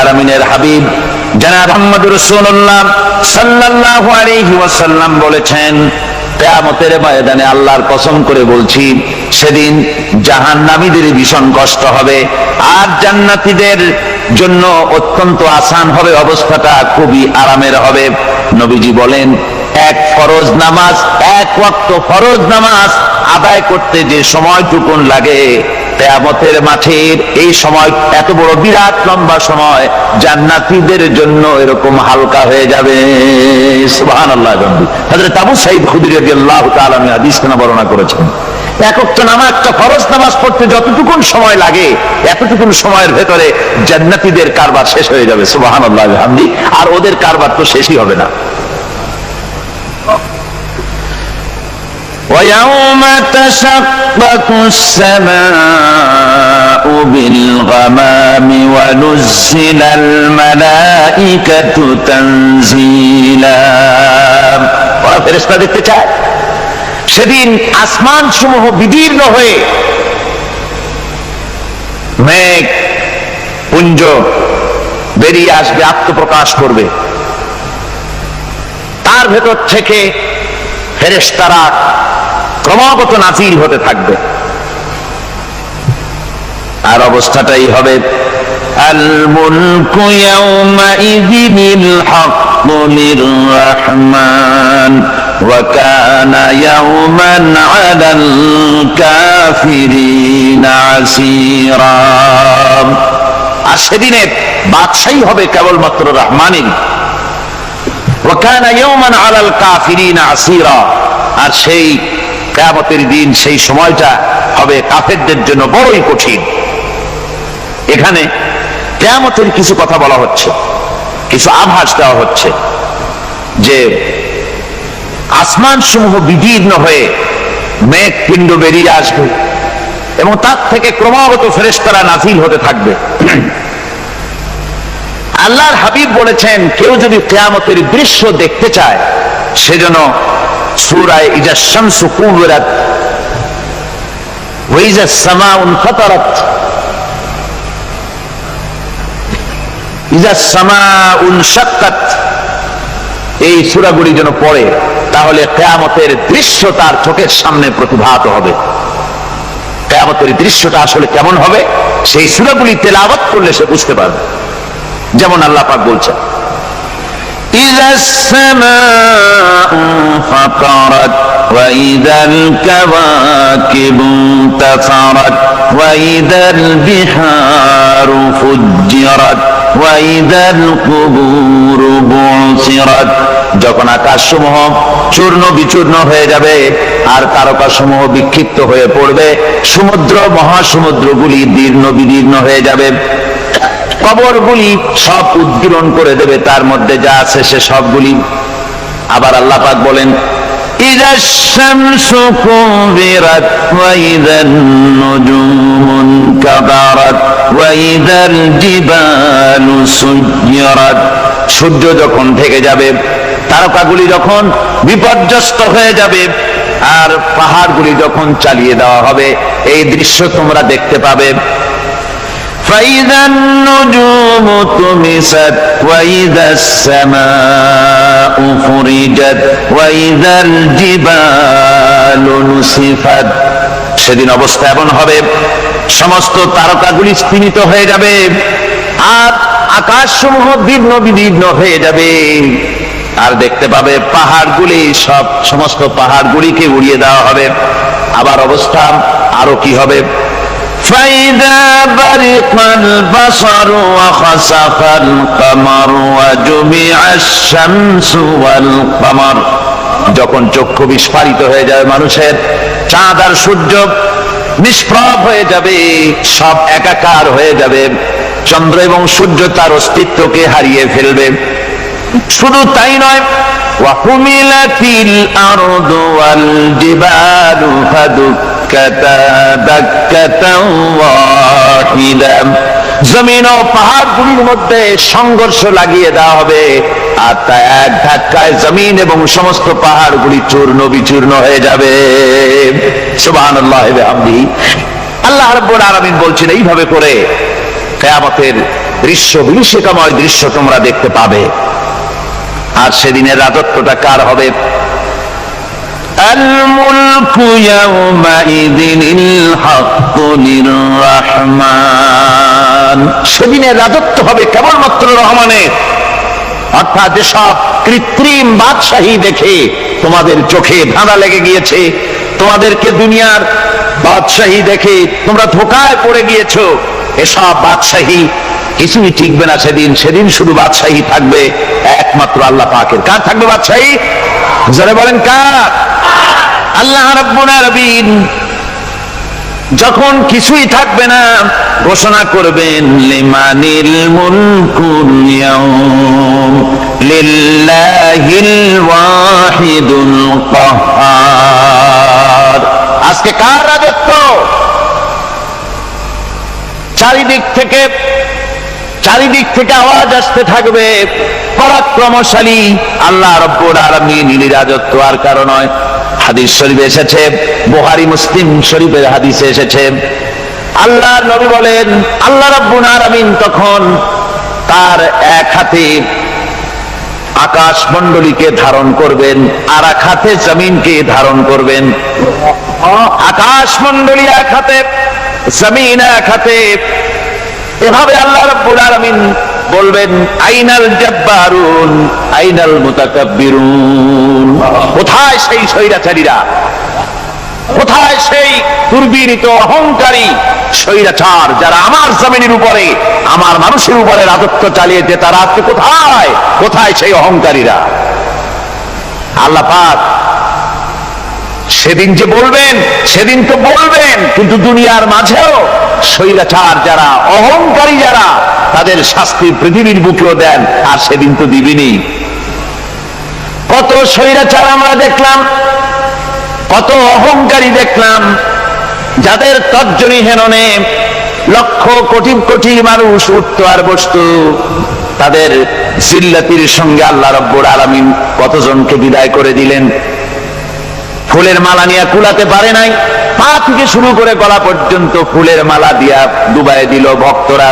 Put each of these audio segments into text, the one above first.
আলামিনের হাবিব জনাব মুহাম্মদুর রাসূলুল্লাহ সাল্লাল্লাহু আলাইহি ওয়াসাল্লাম বলেছেন, কিয়ামতের ময়দানে আল্লাহর কসম করে বলছি, সেদিন জাহান্নামীদের ভীষণ কষ্ট হবে আর জান্নাতীদের জন্য অত্যন্ত আসান হবে, অবস্থাটা খুবই আরামের হবে। নবীজি বলেন, এক ওয়াক্ত ফরজ নামাজ আদায় করতে যে সময়টুকুন লাগে, কিয়ামতের মাঠের এই সময় এত বড় বিরাট লম্বা সময় জান্নাতীদের জন্য এরকম হালকা হয়ে যাবে। সুবহানাল্লাহ। হযরত আবু সাঈদ খুদরী রাদিয়াল্লাহু তাআলা হাদিসখানা বর্ণনা করেছেন, এক ওয়াক্ত নামাজ, একটা ফরজ নামাজ পড়তে যতটুকুন সময় লাগে এতটুকুন সময়ের ভেতরে জান্নাতীদের কারবার শেষ হয়ে যাবে। সুবহানাল্লাহ বিহামদি। আর ওদের কারবার তো শেষই হবে না। وَيَوْمَ تَشَقَّقُ السَّمَاءُ بِالْغَمَامِ وَنُزِّلَ الْمَلَائِكَةُ تَنزِيلًا। ওরা ফেরেশতা দেখতে চায়, সেদিন আসমান সমূহ বিদীর্ণ হয়ে মেঘ পুঞ্জ বেরিয়ে আসবে, আত্মপ্রকাশ করবে, তার ভেতর থেকে ফেরেশতারা ক্রমাগত নাযিল হতে থাকবে। আর অবস্থাটাই হবে, আল মুলকু ইয়াউমাইযিনিল হাক্কু লির-রাহমান ওয়া কানা ইয়াওমান আলাল কাফিরিনা আসীরা। আর সেদিনে বাদশাহী হবে কেবলমাত্র রহমানের। ওয়া কানা ইয়াওমান আলাল কাফিরিনা আসীরা। আর সেই কিয়ামতের দিন, সেই সময়টা হবে কাফেরদের জন্য বড়ই কঠিন। এখানে কিয়ামতের কিছু কথা বলা হচ্ছে, কিছু আভাস দেওয়া হচ্ছে যে আসমান সমূহ বিদীর্ণ হয়ে মেঘ পিণ্ড বেরিয়ে আসবে এবং তার থেকে ক্রমাগত ফেরেশতারা নাযিল হতে থাকবে। আল্লাহর হাবিব বলেছেন, কেউ যদি কিয়ামতের দৃশ্য দেখতে চায় সেজন্য সূরা ইজা শামসু কুবিরাত ওয়া ইজা সামাউ ফাতারাত, ইজা সামাউ শাক্কাত, এই সূরাগুলি যেন পড়ে, তাহলে কিয়ামতের দৃশ্য তার চোখের সামনে প্রতিভাত হবে। কিয়ামতের দৃশ্যটা আসলে কেমন হবে সেই সূরাগুলি তেলাওয়াত করলে সে বুঝতে পারবে। যেমন আল্লাহ পাক বলছেন, إذا السماء انفطرت وإذا الكواكب انتثرت وإذا البحار فجرت وإذا القبور بعثرت। যখন আকাশসমূহ চূর্ণ বিচূর্ণ হয়ে যাবে আর তারকাসমূহ বিক্ষিপ্ত হয়ে পড়বে, সমুদ্র মহাসমুদ্রগুলি দীর্ণ বিদীর্ণ হয়ে যাবে, কবরগুলি সব উদ্গীরণ করে দেবে, তার মধ্যে যা আছে সে সবগুলি। আবার আল্লাহ পাক বলেন, ইযা শামসু কুবিরাত ওয়া ইযান নুজুমুন কাদারাত ওয়া ইযাল জিবালু সুয়্যিরাত। সূর্য যখন ঢেকে যাবে, তারকাগুলি যখন বিপর্যস্ত হয়ে যাবে আর পাহাড়গুলি যখন চালিয়ে দেওয়া হবে, এই দৃশ্য তোমরা দেখতে পাবে। فإذا النجوم طمست وإذا السماء فرجت وإذا الجبال نسفت। সেদিন অবস্থা এমন হবে, সমস্ত তারকাগুলি স্তিমিত হয়ে যাবে আর আকাশসমূহ দীর্ণ বিদীর্ণ হয়ে যাবে। আর দেখতে পাবে পাহাড়গুলি, সমস্ত পাহাড়গুলিকে উড়িয়ে দেওয়া হবে। আবার অবস্থা আরো কি হবে, فإذا برق البصر وخسف القمر وجمع الشمس والقمر। যখন চক্ষু বিস্ফারিত হয়ে যাবে মানুষের, চাঁদ আর সূর্য নিষ্প্রভ হয়ে যাবে, সব একাকার হয়ে যাবে, চন্দ্র এবং সূর্য তার অস্তিত্বকে হারিয়ে ফেলবে। শুধু তাই নয়, ওয়াহুমিলাতিল আরদু ওয়াল জিবালু ফাদুক্কাতা দাক্কাতাও ওয়াহিদা। জমিন ও পাহাড়গুলির মধ্যে সংঘর্ষ লাগিয়ে দেওয়া হবে আর তা এক ধাক্কায় জমিন এবং সমস্ত পাহাড়গুলি চূর্ণ বিচূর্ণ হয়ে যাবে। সুবহানাল্লাহি ওয়া বিহামদিহি। আল্লাহ রাব্বুল আলামিন বলছেন, এইভাবে করে কিয়ামতের দৃশ্য, বিভীষিকাময় দৃশ্য তোমরা দেখতে পাবে। আর সেদিনের রাজত্বটা কার হবে? আল মুলকু ইয়াউমাইযিনিল হাক্কু লির-রাহমান। সেদিনের রাজত্ব হবে কেবলমাত্র রহমানের। অর্থাৎ যেসব কৃত্রিম বাদশাহী দেখে তোমাদের চোখে ধাঁধা লেগে গিয়েছে, তোমাদেরকে দুনিয়ার বাদশাহী দেখে তোমরা ধোঁকায় পড়ে গিয়েছো, এসব বাদশাহী কিছুই টিকবে না সেদিন। সেদিন শুধু বাদশাহী থাকবে একমাত্র আল্লাহ পাকের। কার থাকবে বাদশাহী? যারা বলেন কার? আল্লাহ রাব্বুল আলামিন যখন কিছুই থাকবে না ঘোষণা করবেন লিমানিল মুলকুল ইয়াউম লিল্লাহিল ওয়াহিদুল কাহ্হার। আজকে কার রাজত্ব? চারিদিক থেকে আওয়াজ আসতে থাকবে, পরাক্রমশালী আল্লাহ রাব্বুল আলামিনের রাজত্ব আর কারো নয়। হাদিস শরীফে এসেছে, বুখারী মুসলিম শরীফের হাদিসে এসেছে, আল্লাহর নবী বলেন আল্লাহ রাব্বুল আলামিন তখন তার এক হাতে আকাশ মণ্ডলীকে ধারণ করবেন, আর এক হাতে জমিনকে ধারণ করবেন। আকাশ মণ্ডলী এক হাতে, জমিন এক হাতে। এভাবে আল্লাহ রাব্বুল আলামিন বলবেন আইনাল জাব্বারুন আইনাল মুতাকাব্বিরুন। কোথায় সেই স্বৈরাচারীরা? কোথায় সেই দুর্বীরিত অহংকারী স্বৈরাচার যারা আমার জমিনের উপরে, আমার মানুষের উপরে রাজত্ব চালিয়েছে? তারা আজকে কোথায়? কোথায় সেই অহংকারীরা? আল্লাহ পাক সেদিন যে বলবেন, সেদিন তো বলবেন, কিন্তু দুনিয়ার মাঝেও স্বৈরাচার যারা, অহংকারী যারা, তাদের শাস্তি পৃথিবীর বুকেও দেন, আর সেদিন তো দিবেনই। কত স্বৈরাচার আমরা দেখলাম, কত অহংকারী দেখলাম, যাদের তর্জনী হেননে লক্ষ কোটি কোটি মানুষ উঠত আর বসত। তাদের জিল্লাতির সঙ্গে আল্লাহ রাব্বুল আলামিন কতজনকে বিদায় করে দিলেন। ফুলের মালা নিয়ে কুলাতে পারে নাই, পা থেকে শুরু করে গলা পর্যন্ত ফুলের মালা দিয়া ডুবাই দিল ভক্তরা।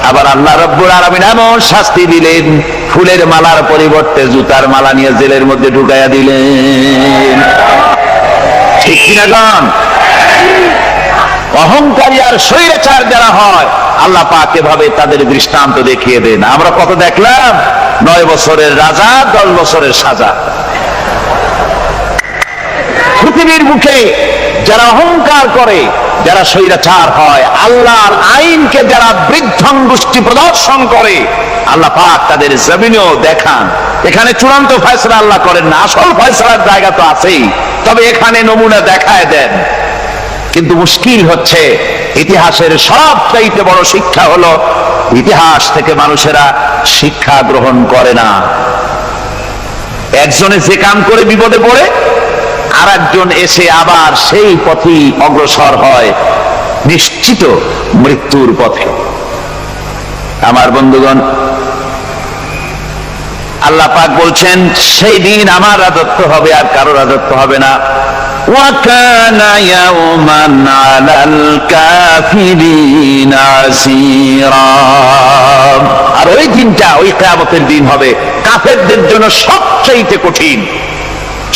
আবার আল্লাহ রাব্বুল আলামিন এমন শাস্তি দিলেন, ফুলের মালার পরিবর্তে জুতার মালা নিয়ে জেলের মধ্যে ঢুকাইয়া দিলেন। ঠিক কিনা গান? অহংকারী আর স্বৈরাচার যারা হয়, আল্লাহ পাক এভাবে তাদের দৃষ্টান্ত দেখিয়ে দেন। আমরা কত দেখলাম, 9 বছরের রাজা 10 বছরের সাজা। পৃথিবীর মুখে যারা অহংকার করে, যারা স্বৈরাচার হয়, আল্লাহর আইনকে যারা বৃদ্ধঙ্গুষ্টি প্রদর্শন করে, আল্লাহ পাক তাদের জমিনেও দেখান। এখানে চূড়ান্ত ফয়সালা আল্লাহ করেন না, আসল ফয়সালার জায়গা তো আছেই, তবে এখানে নমুনা দেখায় দেন। কিন্তু মুশকিল হচ্ছে, ইতিহাসের সবচাইতে বড় শিক্ষা হলো ইতিহাস থেকে মানুষেরা শিক্ষা গ্রহণ করে না। একজনে যে কাম করে বিপদে পড়ে, আর একজন এসে আবার সেই পথেই অগ্রসর হয়, নিশ্চিত মৃত্যুর পথে। আমার বন্ধুগণ, আল্লাহ পাক বলছেন সেই দিন আমার রাজত্ব হবে, আর কারো রাজত্ব হবে না। ওয়াকানা ইয়াওমান আলাল কাফিরিনা আসীরা। আর ওই দিনটা, ওই কিয়ামতের দিন হবে কাফেরদের জন্য সবচাইতে কঠিন।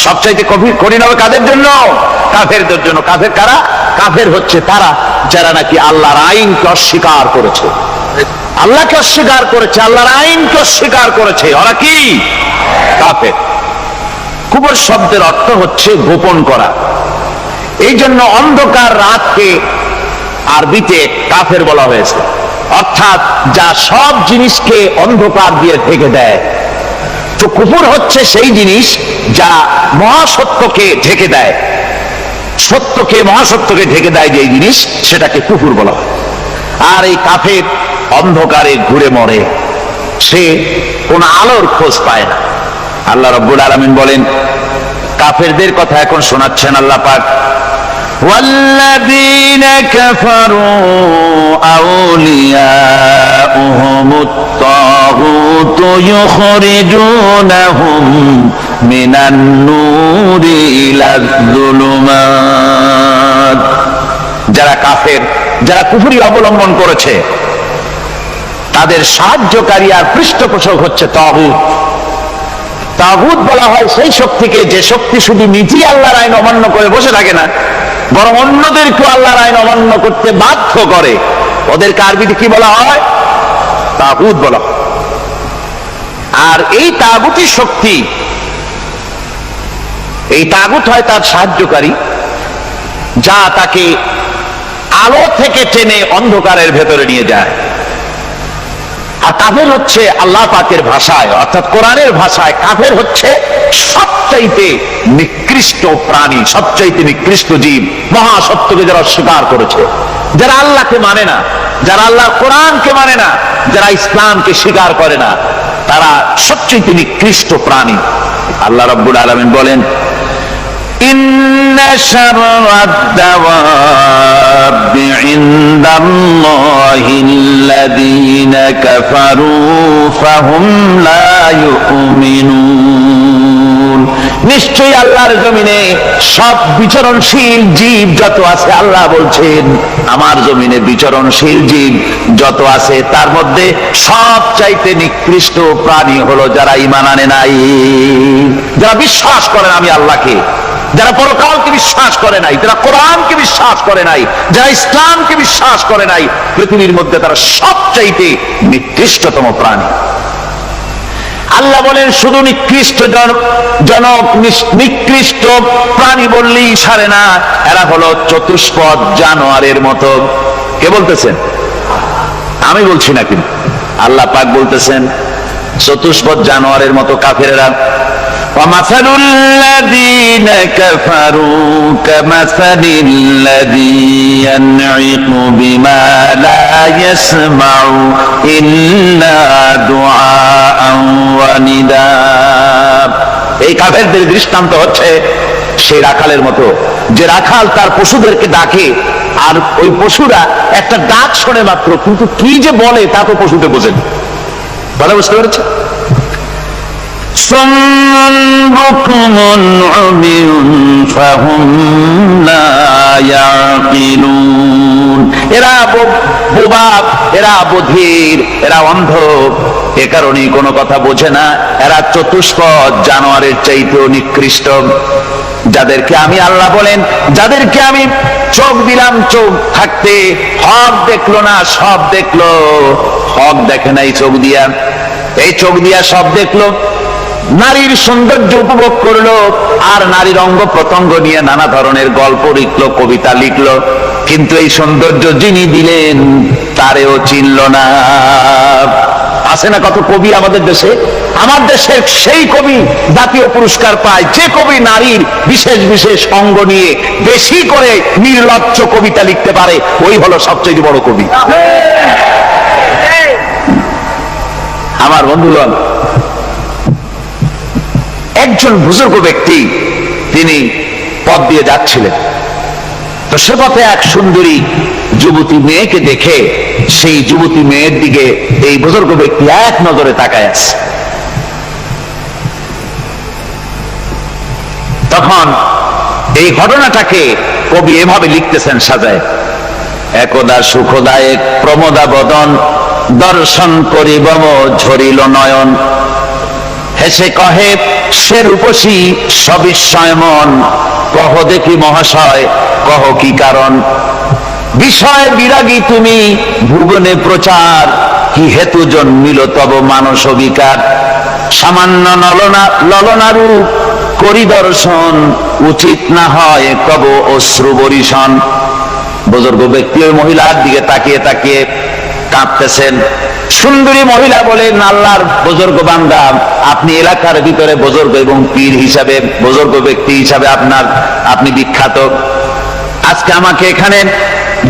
সবচাইতে কঠিন হবে কাদের জন্য? কাফেরদের জন্য। কাফের কারা? কাফের হচ্ছে তারা যারা নাকি আল্লাহর আইনকে অস্বীকার করেছে, আল্লাহকে অস্বীকার করেছে, আল্লাহর আইনকে অস্বীকার করেছে। ওরা কি? কাফের। কুফর শব্দের অর্থ হচ্ছে গোপন করা। এই জন্য অন্ধকার রাতকে আরবিতে কাফের বলা হয়েছে, অর্থাৎ যা সব জিনিসকে অন্ধকার দিয়ে ঢেকে দেয়। তো কুফর হচ্ছে সেই জিনিস যা মহাসত্যকে ঢেকে দেয়, সত্যকে, মহাসত্যকে ঢেকে দেয় যে জিনিস, সেটাকে কুফর বলা হয়। আর এই কাফের অন্ধকারে ঘুরে মরে, সে কোন আলোর খোঁজ পায় না। আল্লাহ রাব্বুল আলামিন বলেন, কাফেরদের কথা এখন শোনাচ্ছেন আল্লাহ পাক, ওয়াল্লাযীনা কাফারু আউলিয়াউহুমুত তাগুতু ইউখরিজুনাহুম মিনান নূরি ইলাজ যুলুমাত। যারা কাফের, যারা কুফরি অবলম্বন করেছে, তাদের সাহায্যকারী আর পৃষ্ঠপোষক হচ্ছে তাগুত। তাগুত বলা হয় সেই শক্তিকে যে শক্তি শুধু নিজেই আল্লাহর আইন অমান্য করে বসে থাকে না, বরং অন্যদেরকেও আল্লাহর আইন অমান্য করতে বাধ্য করে। ওদেরকে আরবিতে কি বলা হয়? তাগুত বলা হয়। আর এই তাগুতি শক্তি, এই তাগুত হয় তার সাহায্যকারী, যা তাকে আলো থেকে টেনে অন্ধকারের ভেতরে নিয়ে যায়। আর কাফের হচ্ছে আল্লাহ পাকের ভাষায় অর্থাৎ কোরআনের ভাষায় কাফের হচ্ছে সবচাইতে নিকৃষ্ট প্রাণী, সবচাইতে নিকৃষ্ট জীব। মহাসত্যকে যারা অস্বীকার করেছে, যারা আল্লাহকে মানে না, যারা আল্লাহর কোরআনকে মানে না, যারা ইসলামকে স্বীকার করে না, তারা সবচাইতে নিকৃষ্ট প্রাণী। আল্লাহ রাব্বুল আলামিন বলেন, ইন্না শাররাদ দাওয়াবি ইনদাল্লাহিল্লাযীনা কাফারু ফাহুম লা ইউমিনুন। নিশ্চয়ই আল্লাহর জমিনে সব বিচরণশীল জীব যত আছে, আল্লাহ বলছেন আমার জমিনে বিচরণশীল জীব যত আছে তার মধ্যে সবচাইতে নিকৃষ্ট প্রাণী হলো যারা ঈমান আনে নাই, যারা বিশ্বাস করে না আমি আল্লাহকে, যারা পরকালকে বিশ্বাস করে নাই, যারা কোরআনকে বিশ্বাস করে নাই, যারা ইসলামকে বিশ্বাস করে নাই, পৃথিবীর মধ্যে তারা সবচাইতে নিকৃষ্টতম প্রাণী। আল্লাহ বলেন শুধু নিকৃষ্ট জনক নিকৃষ্ট প্রাণী বললেই সারে না, এরা হলো চতুষ্পদ জানোয়ারের মতো। কে বলতেছেন? আমি বলছি না, কিন্তু আল্লাহ পাক বলতেছেন চতুষ্পদ জানোয়ারের মতো কাফেরেরা। وَمَثَلُ الَّذِينَ كَفَرُوا كَمَثَلِ الَّذِي يَنْعِقُ بِمَا لَا يَسْمَعُ إِلَّا دُعَاءً وَنِدَاءً। এই কাফেরদের দৃষ্টান্ত হচ্ছে সেই রাখালের মতো, যে রাখাল তার পশুদেরকে ডাকে আর ওই পশুরা একটা ডাক শোনে মাত্র, কিন্তু কি যে বলে তা তো পশুতে বোঝেন। ভালো বুঝতে পেরেছে? এরা বোবা, এরা বধির, এরা অন্ধ, এ কারণেই কোনো কথা বোঝে না। এরা চতুষ্পদ জানোয়ারের চাইতেও নিকৃষ্ট। যাদেরকে আমি আল্লাহ বলেন, যাদেরকে আমি চোখ দিলাম, চোখ থাকতে হক দেখলো না, সব দেখলো, হক দেখে নাই চোখ দিয়া, এই চোখ দিয়া সব দেখলো, নারীর সৌন্দর্য উপভোগ করলো, আর নারীর অঙ্গ প্রত্যঙ্গ নিয়ে নানা ধরনের গল্প লিখলো, কবিতা লিখলো, কিন্তু এই সৌন্দর্য যিনি দিলেন তারেও চিনল না। আছে না কত কবি আমাদের দেশে? আমার দেশের সেই কবি জাতীয় পুরস্কার পায় যে কবি নারীর বিশেষ বিশেষ অঙ্গ নিয়ে বেশি করে নির্লজ্জ কবিতা লিখতে পারে, ওই হলো সবচেয়ে বড় কবি। আমার বন্ধুগণ, একজন বুজুর্গ ব্যক্তি তিনি পথ দিয়ে যাচ্ছিলেন, তো সে পথে এক সুন্দরী যুবতী মেয়েকে দেখে সেই যুবতী মেয়ের দিকে এই বুজুর্গ ব্যক্তি এক নজরে তাকায় আছে। তখন এই ঘটনাটাকে কবি এভাবে লিখতেছেন সাজায়, একদা সুখদায়ক প্রমোদা বদন দর্শন করিব ঝরিল নয়ন, হেসে কহে সে রূপসী সবিস্ময় মন, কহ দেখি মহাশয় কহ কি কারণ, বিষয় বিরাগী তুমি ভুবনে প্রচার, কি হেতু জন্মিল তব মানস বিকার, সামান্য ললনা রূপ করি দর্শন, উচিত না হয় তব অশ্রু বরিশন। বুজুর্গ ব্যক্তি ওই মহিলার দিকে তাকিয়ে তাকিয়ে কাঁদতেছেন। সুন্দরী মহিলা বলেন, আল্লাহর বুজুর্গ বান্দা, আপনি এলাকার ভিতরে বুজুর্গ এবং পীর হিসাবে, বুজুর্গ ব্যক্তি হিসাবে আপনি বিখ্যাত। আজকে আমাকে এখানে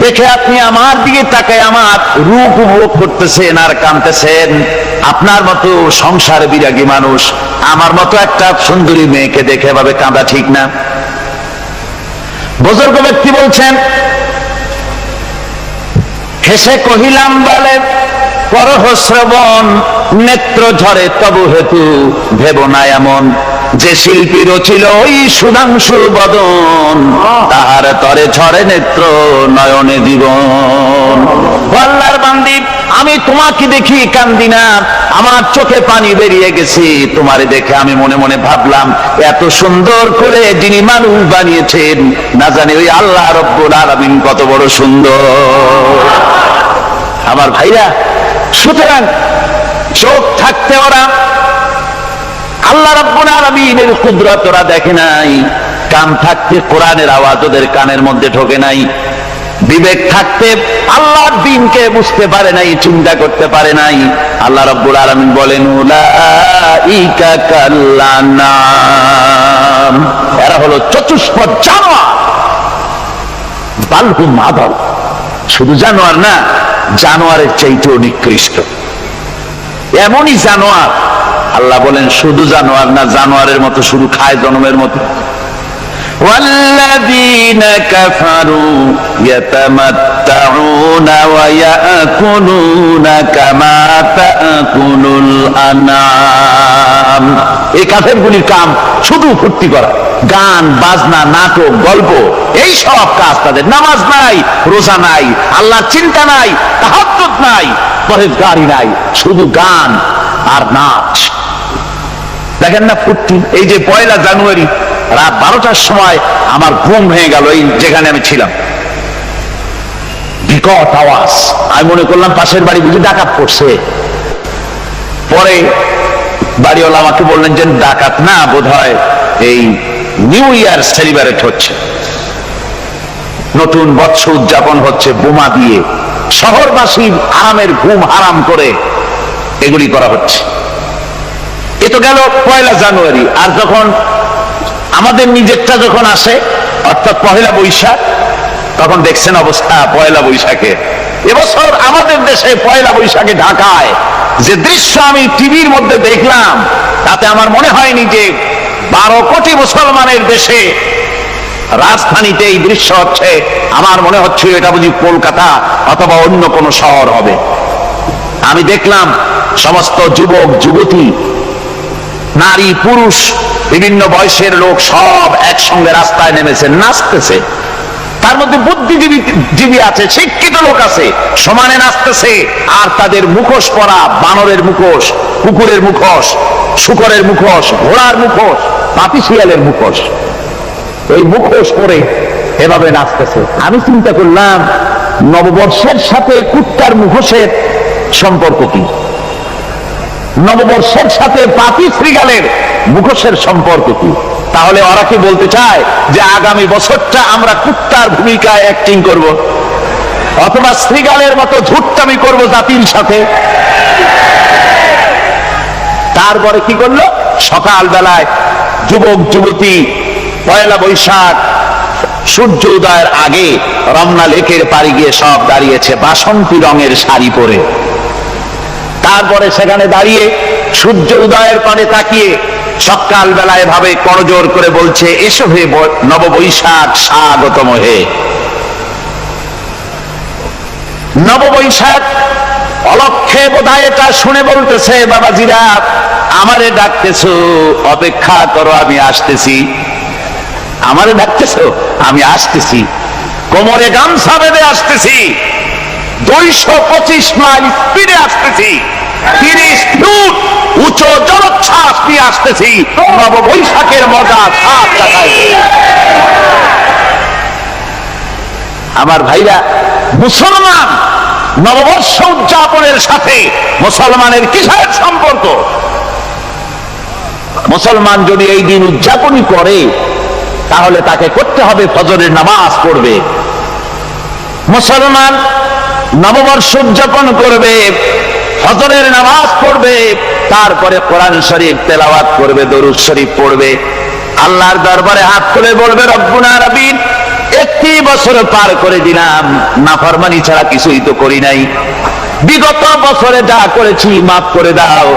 দেখে আপনি আমার দিকে তাকায় আমার রূপ উপভোগ করতেছেন আর কাঁদতেছেন। আপনার মতো সংসার বিরাগী মানুষ আমার মতো একটা সুন্দরী মেয়েকে দেখে এভাবে কাঁদা ঠিক না। বুজুর্গ ব্যক্তি বলছেন, হেসে কহিলাম বলে পরহ শ্রবণ, নেত্র ঝরে তবু হেতু ভেব না এমন, যে শিল্পী রচিল ওই সুধাংশুর বদন, তাহার তরে ঝরে নেত্র নয়নে জীবন। আল্লাহর বান্দি, আমি তোমাকে দেখি কান্দি না, আমার চোখে পানি বেরিয়ে গেছে। তোমারে দেখে আমি মনে মনে ভাবলাম, এত সুন্দর করে যিনি মানুষ বানিয়েছেন, না জানি ওই আল্লাহ রব্বুল আলামিন কত বড় সুন্দর। আমার ভাইরা, সুতরাং চোখ থাকতে ওরা আল্লাহ রাব্বুল আলামিনের কুদরত ওরা দেখে নাই, কান থাকতে কোরআনের আওয়াজ ওদের কানের মধ্যে ঢোকে নাই, বিবেক থাকতে আল্লাহর দ্বীনকে বুঝতে পারে নাই, চিন্তা করতে পারে নাই। আল্লাহ রাব্বুল আলামিন বলেন, উলাইকা কাল্লানাম, এরা হলো চতুষ্পদ জানোয়ার, বালহুম আদল, শুধু জানোয়ার না, জানোয়ারের চাইতেও নিকৃষ্ট। এমনই জানোয়ার, আল্লাহ বলেন শুধু জানোয়ার না, জানোয়ারের মতো শুধু খায় জনমের মতো। والذين كفروا يتمتعون ويأكلون كما تأكل الأنعام। এই কাফেরগুলির কাম শুধু ফুর্তি করা, গান বাজনা, নাটক, গল্প, এই সব কাজ তাদের। নামাজ নাই, রোজা নাই, আল্লাহর চিন্তা নাই, তাহাজ্জুদ নাই, পরহেজগারি নাই, শুধু গান আর নাচ। দেখেন না ফুর্তি। এই যে 1 জানুয়ারি রাত 12টার সময় আমার ঘুম ভেঙে গেল, এই যেখানে আমি ছিলাম, বিকট আওয়াজ। আমি মনে করলাম পাশের বাড়ি বুঝি ডাকাত পড়ছে। পরে বাড়িওয়ালা আমাকে বললেন যে ডাকাত না, বোধহয় এই নিউ ইয়ার সেলিব্রেট হচ্ছে, নতুন বৎসর উদযাপন হচ্ছে বোমা দিয়ে, শহরবাসীর আরামের ঘুম হারাম করে এগুলি করা হচ্ছে। এ তো গেল 1 জানুয়ারি। আর যখন আমাদের নিজেরটা যখন আসে, অর্থাৎ 1 বৈশাখ, তখন দেখছেন অবস্থা 1 বৈশাখে। এবছর আমাদের দেশে 1 বৈশাখে ঢাকায় যে দৃশ্য আমি টিভির মধ্যে দেখলাম, তাতে আমার মনে হয়নি যে 12 কোটি মুসলমানের দেশে রাজধানীতে এই দৃশ্য হচ্ছে। আমার মনে হচ্ছে এটা বুঝি কলকাতা অথবা অন্য কোন শহর হবে। আমি দেখলাম সমস্ত যুবক যুবতী, নারী পুরুষ, বিভিন্ন বয়সের লোক সব একসঙ্গে রাস্তায় নেমেছে, নাচতেছে। তার মধ্যে বুদ্ধিজীবী আছে, শিক্ষিত লোক আছে, সমানে নাচতেছে। আর তাদের মুখোশ পরা, বানরের মুখোশ, কুকুরের মুখোশ, শূকরের মুখোশ, ঘোড়ার মুখোশ, পাপী শিয়ালের মুখোশ, এই মুখোশ পরে এভাবে নাচতেছে। আমি চিন্তা করলাম, নববর্ষের সাথে কুত্তার মুখোশের সম্পর্ক কি? নববর্ষের সাথে পাপী শ্রীগালের মুখোশের সম্পর্ক কি? তাহলে ওরা কি বলতে চায় যে আগামী বছরটা আমরা কুত্তার ভূমিকায় অ্যাক্টিং করব, অথবা শ্রীগালের মতো ঝুট্টামি করব জাতির সাথে? তারপরে কি করলো? সকাল বেলায় যুবক যুবতী 1 বৈশাখ সূর্য উদয়ের আগে রমনা লেকের পাড়ে গিয়ে সব দাঁড়িয়েছে বাসন্তী রঙের শাড়ি পরে। তারপরে সেখানে দাঁড়িয়ে সূর্য উদয়ের পানে তাকিয়ে সকাল বেলায় ভাবে করজোর করে বলছে, এসো হে নববৈশাখ স্বাগতম হে। নববৈশাখ অলক্ষে বোধহয় এটা শুনে বলতেছে, বাবাজিরা আমারে ডাকতেছো, অপেক্ষা করো, আমি আসতেছি। আমারে ডাকতেছো, আমি আসতেছি, কোমরে গামছা বেঁধে আসতেছি, 225 মাইল স্পিডে আসতেছি, 30 ফুট উঁচু জলোচ্ছ্বাস নিয়ে আসতেছি, নববৈশাখের মজা সাত টাকায়। আমার ভাইরা, মুসলমান নববর্ষ উদযাপনের সাথে মুসলমানের কিসের সম্পর্ক? মুসলমান যদি এই দিন উদযাপনই করে, তাহলে তাকে করতে হবে ফজরের নামাজ পড়বে। মুসলমান নববর্ষ উদযাপন করবে, ফজরের নামাজ পড়বে, তারপরে কোরআন শরীফ তেলাওয়াত করবে, দরুদ শরীফ পড়বে, আল্লাহর দরবারে হাত তুলে বলবে, রব্বুনা রব্বিন, 31 বছর পার করে দিলাম, নাফরমানি ছাড়া কিছুই তো করি নাই, বিগত বছরে যা করেছি মাফ করে দাও,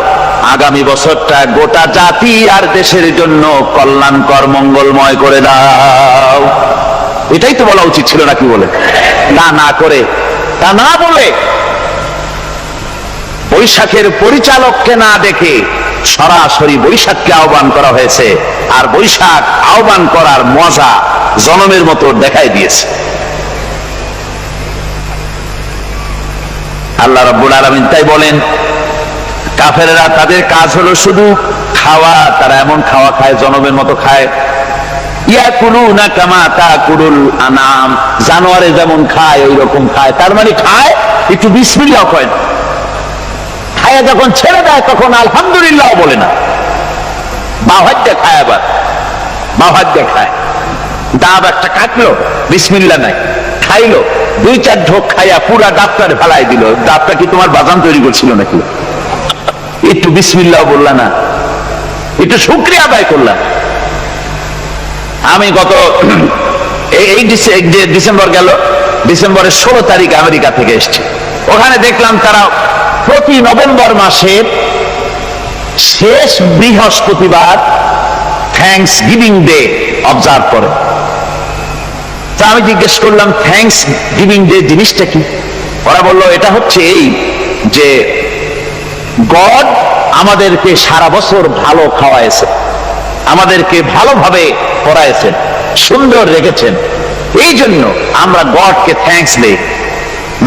আগামী বছরটা গোটা জাতি আর দেশের জন্য কল্যাণকর মঙ্গলময় করে দাও। এটাই তো বলা উচিত ছিল নাকি? বলে তা না করে, তা না বলে বৈশাখের পরিচালককে না দেখে সরাসরি বৈশাখকে আহ্বান করা হয়েছে, আর বৈশাখ আহ্বান করার মজা জনমের মতো দেখাই দিয়েছে। আল্লাহ রাব্বুল আলামিন তাই বলেন, কাফেররা তাদের কাজ হলো শুধু খাওয়া, তারা এমন খাওয়া খায় জনমের মতো খায়। ইয়াকুলুনা কামা তাকুলুল আনাম, জানোয়ারে যেমন খায় ওই রকম খায়। তার মানে খায়, একটু বিসমিল্লাহ কয় না, খায় যখন ছেড়ে দেয় তখন আলহামদুলিল্লাহ বলে না, বাহাদ্দা খায়, আবার বাহাদ্দা খায়। ডাব একটা কাটলো, বিসমিল্লাহ নাই, খাইলো, 2-4 ঢোক খাইয়া পুরা ডাবটারে ফেলাই দিল। ডাবটা কি তোমার বাজান তৈরি করছিল নাকি? একটু বিসমিল্লাহ বললা না, একটু শুকরিয়া আদায় করলাম। আমি গত এই ডিসেম্বর গেল, ডিসেম্বরের 16 তারিখ আমেরিকা থেকে এসছে। ওখানে দেখলাম তারা প্রতি নভেম্বর মাসের শেষ বৃহস্পতিবার থ্যাঙ্কস গিভিং ডে অবজার্ভ করে। তা আমি জিজ্ঞেস করলাম, থ্যাঙ্কস গিভিং ডে জিনিসটা কি? ওরা বললো এটা হচ্ছে এই যে গড আমাদেরকে সারা বছর ভালো খাওয়াইছে, আমাদেরকে ভালোভাবে পড়াইছেন, সুন্দর রেখেছেন, এই জন্য আমরা গডকে থ্যাঙ্কস দেই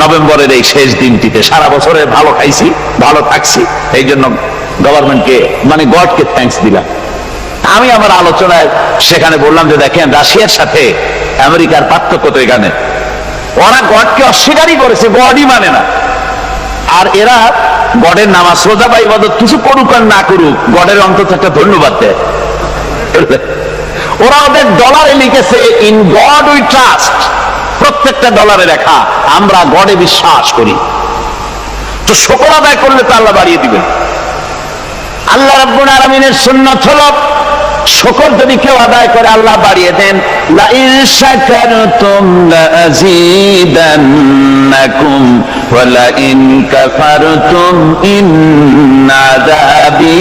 নভেম্বরের এই শেষ দিনটিতে। সারা বছরে ভালো খাইছি, ভালো থাকছি, এই জন্য গভর্নমেন্টকে মানে গডকে থ্যাঙ্কস দিলাম। আমি আমার আলোচনায় সেখানে বললাম যে দেখেন, রাশিয়ার সাথে আমেরিকার পার্থক্য তো এখানে, ওরা গডকে অস্বীকারই করেছে, গডই মানে না। আর এরা গডের নামাজ রোজা বা ইবাদত কিছু করুক আর না করুক, গডের অন্তত একটা ধন্যবাদ দেয়। ওরা ওদের ডলারে লিখেছে ইন গড উই ট্রাস্ট, প্রত্যেকটা ডলারে লেখা আমরা গডে বিশ্বাস করি। তো শুকর আদায় করলে তো আল্লাহ বাড়িয়ে দিবেন। আল্লাহ রাব্বুল আলামিনের সুন্নাত হলো শুকর যদি কেউ আদায় করে আল্লাহ বাড়িয়ে দেন। লা ইন শাকারতুম লাযীদান্নাকুম ওয়া লা ইন কাফারতুম ইন্না আযাবী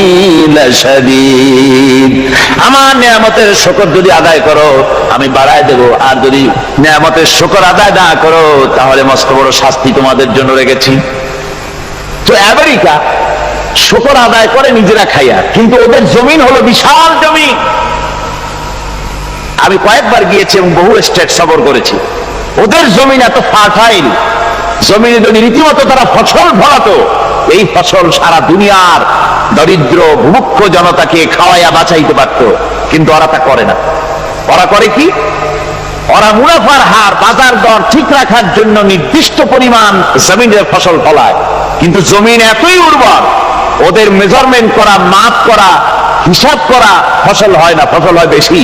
লাশাদীদ। আমার নিয়ামতের শুকর যদি আদায় করো আমি বাড়ায় দেব, আর যদি নিয়ামতের শুকর আদায় না করো তাহলে মস্ত বড় শাস্তি তোমাদের জন্য রেখেছি। তো আমেরিকা শুকর আদায় করে নিজেরা খাইয়া, কিন্তু ওদের জমিন হলো বিশাল জমিন। আমি কয়েকবার গিয়েছি এবং বহু স্টেট সফর করেছি। ওদের জমিন এত ফার্টাইল, জমিনে যদি রীতিমতো তারা ফসল ফলাতো, এই ফসল সারা দুনিয়ার দরিদ্র ভূমুক্ষ জনতাকে খাওয়াইয়া বাঁচাইতে পারত, কিন্তু ওরা তা করে না। ওরা করে কি? ওরা মুনাফার হার, বাজার দর ঠিক রাখার জন্য নির্দিষ্ট পরিমাণ জমিনের ফসল ফলায়, কিন্তু জমিন এতই উর্বর ওদের মেজারমেন্ট করা, মাপ করা, হিসাব করা ফসল হয় না, ফসল হয় বেশি।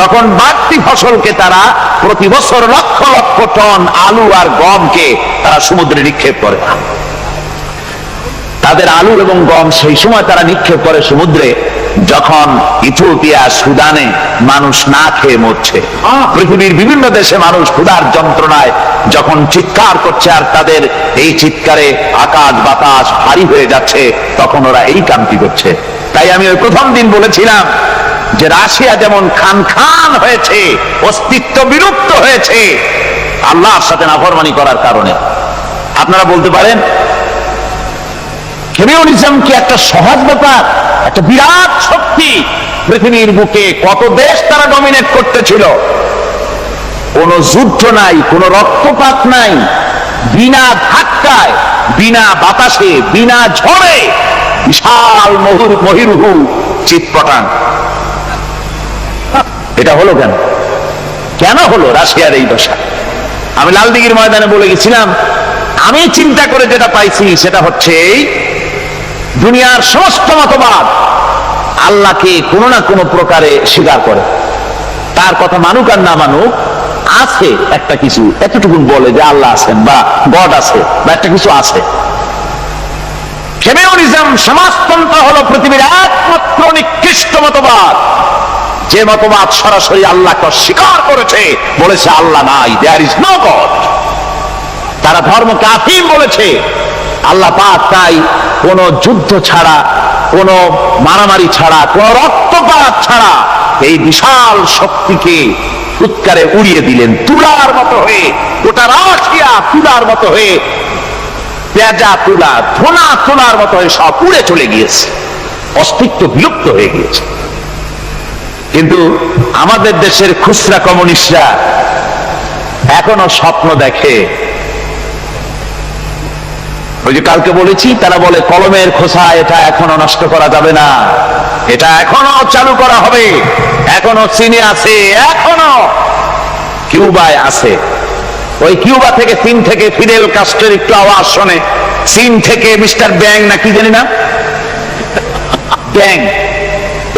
তখন বাড়তি ফসলকে তারা প্রতি বছর লক্ষ লক্ষ টন আলু আর গমকে তারা সমুদ্রে নিক্ষেপ করে। তাদের আলু এবং গম সেই সময় তারা নিক্ষেপ করে সমুদ্রে যখন ইথিওপিয়া, সুদানে মানুষ না খেয়ে মরছে। পৃথিবীর বিভিন্ন দেশে মানুষ ক্ষুধার যন্ত্রণায় যখন চিৎকার করছে, আর তাদের এই চিৎকারে আকাশ বাতাস ভারী হয়ে যাচ্ছে, তখন ওরা এই কামটি করছে। তাই আমি ওই প্রথম দিন বলেছিলাম যে রাশিয়া যেমন খান খান হয়েছে, অস্তিত্ব বিলুপ্ত হয়েছে আল্লাহর সাথে নাফরমানি করার কারণে। আপনারা বলতে পারেন কমিউনিজম কি একটা সহজ ব্যাপার? একটা বিরাট শক্তি, পৃথিবীর বুকে কত দেশ তারা ডমিনেট করতেছিল। কোন যুদ্ধ নাই, কোন রক্তপাত নাই, বিনা ধাক্কায়, বিনা বাতাসে, বিনা ঝড়ে বিশাল মহিরুহু চিৎপটাং। এটা হলো কেন? কেন হলো রাশিয়ার এই দশা? আমি লালদিঘির ময়দানে বলে গেছিলাম, আমি চিন্তা করে যেটা পাইছি সেটা হচ্ছে দুনিয়ার সমস্ত মতবাদ আল্লাহকে কোনো না কোনো প্রকারে স্বীকার করে। তার কথা মানুক আর না মানুক, আছে একটা কিছু, এতটুকু বলে যে আল্লাহ আছেন বা গড আছে বা একটা কিছু আছে। কমিউনিজম, সমাজতন্ত্র হলো পৃথিবীর একমাত্র নিকৃষ্ট মতবাদ, যে মতবাদ সরাসরি আল্লাহকে অস্বীকার করেছে, বলেছে আল্লাহ নাই, দেয়ার ইজ নো গড। তারা ধর্মকে আফিম বলেছে। আল্লাহ পাক তাই কোন যুদ্ধ ছাড়া, কোন মারামারি ছাড়া, কোন রক্তপাত ছাড়া এই বিশাল শক্তিকে উৎকারে উড়িয়ে দিলেন, তুলার মতো হয়ে। গোটা রাশিয়া তুলার মতো হয়ে বেজা তুলা, ধোনা তোলার মতো হয়ে সব উড়ে চলে গিয়েছে, অস্তিত্ব বিলুপ্ত হয়ে গিয়েছে। কিন্তু আমাদের দেশের খুচরা কমিউনিস্টরা এখনো স্বপ্ন দেখে। ওই যে কালকে বলেছি, তারা বলে কলমের খোসা এটা এখনো নষ্ট করা যাবে না, এটা এখনো চালু করা হবে, এখনো চীনে আছে, এখনো কিউবায় আছে। ওই কিউবা থেকে, চীন থেকে ফিদেল কাস্ট্রোর একটু আওয়াজ শোনে, চীন থেকে মিস্টার ব্যাং না কি জানি না, ব্যাং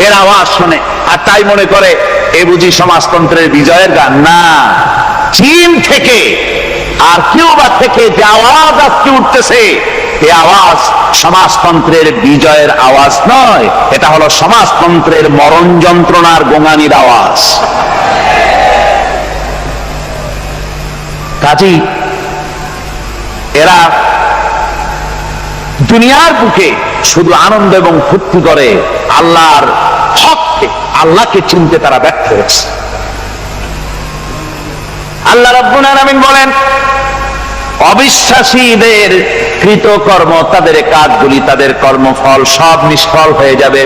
এর আওয়াজ শোনে, আর তাই মনে করে এ বুঝি সমাজতন্ত্রের বিজয়ের গান। না, চীন থেকে আর কিউবা থেকে যে আওয়াজ আজকে উঠতেছে, এই আওয়াজ সমাজতন্ত্রের বিজয়ের আওয়াজ নয়, এটা হলো সমাজতন্ত্রের মরণ যন্ত্রণার গোঙানির আওয়াজ। কাজী এরা দুনিয়ার বুকে শুধু আনন্দ এবং ফুর্তি করে, আল্লাহর হককে, আল্লাহকে চিনতে তারা ব্যর্থ হয়েছে। আল্লাহ রাব্বুল আলামিন বলেন, অবিশ্বাসীদের কৃতকর্ম, তাদের কাজগুলি, তাদের কর্মফল সব নিষ্ফল হয়ে যাবে।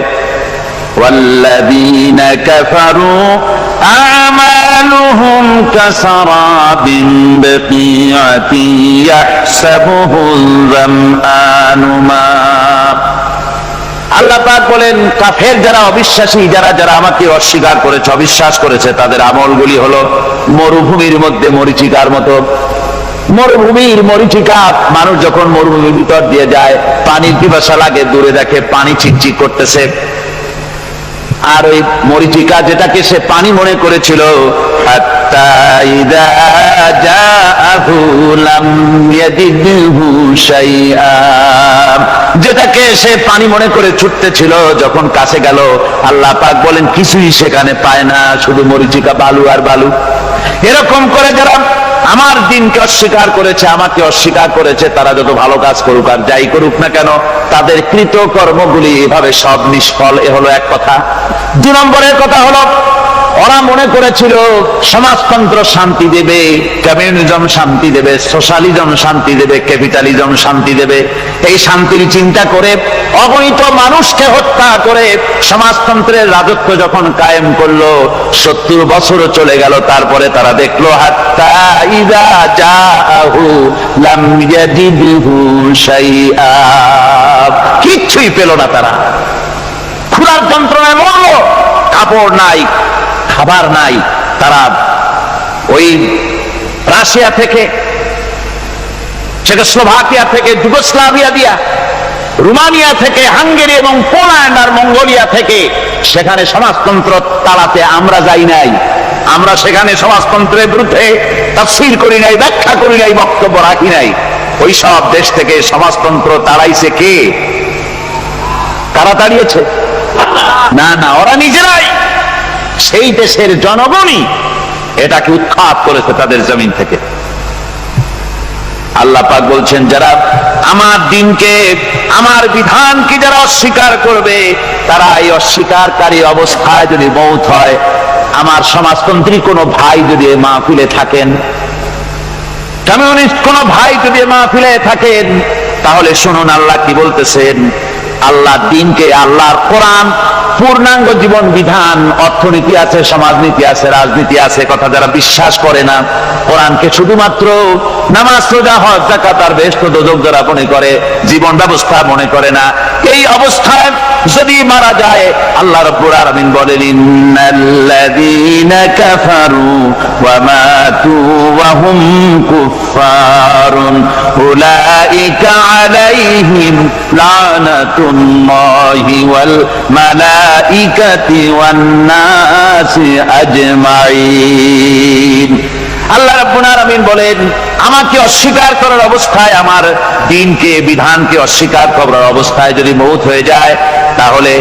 والذين كفروا أعمالهم كسراب بقيعة يحسبه الظمآن ماء। আল্লাহ পাক বলেন, কাফের যারা, অবিশ্বাসী যারা, যারা আমাকে অস্বীকার করেছে, অবিশ্বাস করেছে, তাদের আমলগুলি হলো মরুভূমির মধ্যে মরীচিকার মতো। মরুভূমির মরীচিকা, মানুষ যখন মরুভূমির ভিতর দিয়ে যায়, পানির পিপাসা লাগে, দূরে দেখে পানি চিকচিক করতেছে, আর ওই মরীচিকা যেটাকে সে পানি মনে করেছিল, হাত্তা ইযা জাআহু লাম ইয়াজিদহু শাইআ, যেটাকে সে পানি মনে করে ছুটতেছিল, যখন কাছে গেল, আল্লাহ পাক বলেন কিছুই সেখানে পায় না, শুধু মরীচিকা, বালু আর বালু। এরকম করে যারা আমার দিনকে অস্বীকার করেছে, আমাকে অস্বীকার করেছে, তারা যত ভালো কাজ করুক আর যাই করুক না কেন, তাদের কৃত কর্মগুলি এভাবে সব নিষ্ফল। এ হলো এক কথা। 2 নম্বরের কথা হলো, ওরা মনে করেছিল সমাজতন্ত্র শান্তি দেবে, কমিউনিজম শান্তি দেবে, সোশ্যালিজম শান্তি দেবে, ক্যাপিটালিজম শান্তি দেবে। এই শান্তির চিন্তা করে অগণিত মানুষকে হত্যা করে সমাজতন্ত্রের রাজত্ব যখন কায়েম করলো, 70 বছরও চলে গেল, তারপরে তারা দেখলো হাত্তা ইযা জাআহু লাম ইয়াজিদহু শাইআ, কিচ্ছুই পেল না। তারা ক্ষুধার যন্ত্রণায় মরল, কাপড় নাই, খাবার নাই। তারা ওই রাশিয়া থেকে, চেকোস্লোভাকিয়া থেকে, যুগোস্লাভিয়া দিয়া, রোমানিয়া থেকে, হাঙ্গেরি এবং পোল্যান্ড আর মঙ্গোলিয়া থেকে সেখানে সমাজতন্ত্র তাড়াতে আমরা যাই নাই। আমরা সেখানে সমাজতন্ত্রের বিরুদ্ধে তাফসীর করি নাই, ব্যাখ্যা করি নাই, বক্তব্য রাখি নাই। ওই সব দেশ থেকে সমাজতন্ত্র তাড়াইছে কে? কারা তাড়িয়েছে? না না, ওরা নিজেরাই, সেই দেশের জনগণই এটাকে উৎখাত করেছে তাদের জমিন থেকে। আল্লাহ পাক বলছেন, যারা আমার দিনকে, আমার বিধানকে যারা অস্বীকার করবে, তারা এই অস্বীকারী অবস্থায় যদি মৌত হয়, আমার সমাজতন্ত্রী কোনো ভাই যদি মাহফিলে থাকেন, কমিউনিস্ট কোনো ভাই যদি মাহফিলে থাকেন, তাহলে শুনুন আল্লাহ কি বলতেছেন। আল্লাহ দিনকে, আল্লাহর কোরআন পূর্ণাঙ্গ জীবন বিধান, অর্থনীতি আছে, সমাজনীতি আছে, রাজনীতি আছে, কথা যারা বিশ্বাস করে না, কোরআনকে শুধুমাত্র নামাজ, রোজা, হজ, যাকাত আর বেহেশত দোজখ যারা মনে করে, জীবন ব্যবস্থা মনে করে না, এই অবস্থায় যদি মারা যায়, আল্লাহ রাব্বুল আলামিন বলেন, ইন্নাল্লাযীনা কাফারু ওয়া মাতু ওয়া হুম কুফফারুন উলাইকা আলাইহিম লানাতুল্লাহি ওয়াল মালাইকাতি ওয়ান নাসি আজমাইন। আল্লাহ রাব্বুল আলামিন বলেন, আমাকে অস্বীকার করার অবস্থায়, আমার দিনকে, বিধানকে অস্বীকার করার অবস্থায় যদি মৌত হয়ে যায়, তাহলে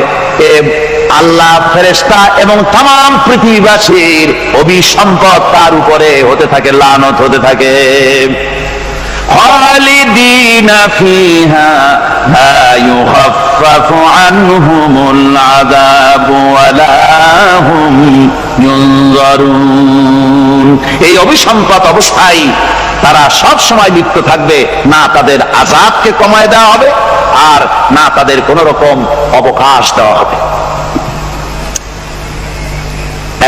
আল্লাহ, ফেরেশতা এবং তাম পৃথিবীবাসীর অভিসম্পদ তার উপরে হতে থাকে, লানত হতে থাকে। খালিদিনা ফিহা লা ইউখাফফাফু আনহুমুল আযাবু ওয়া লা হুম ইউনজারুন। এই অভিসম্পদ অবস্থায় তারা সব সময় লিপ্ত থাকবে, না তাদের আযাবকে কমায় দেওয়া হবে আর না তাদের কোন রকম অবকাশ দেওয়া হবে।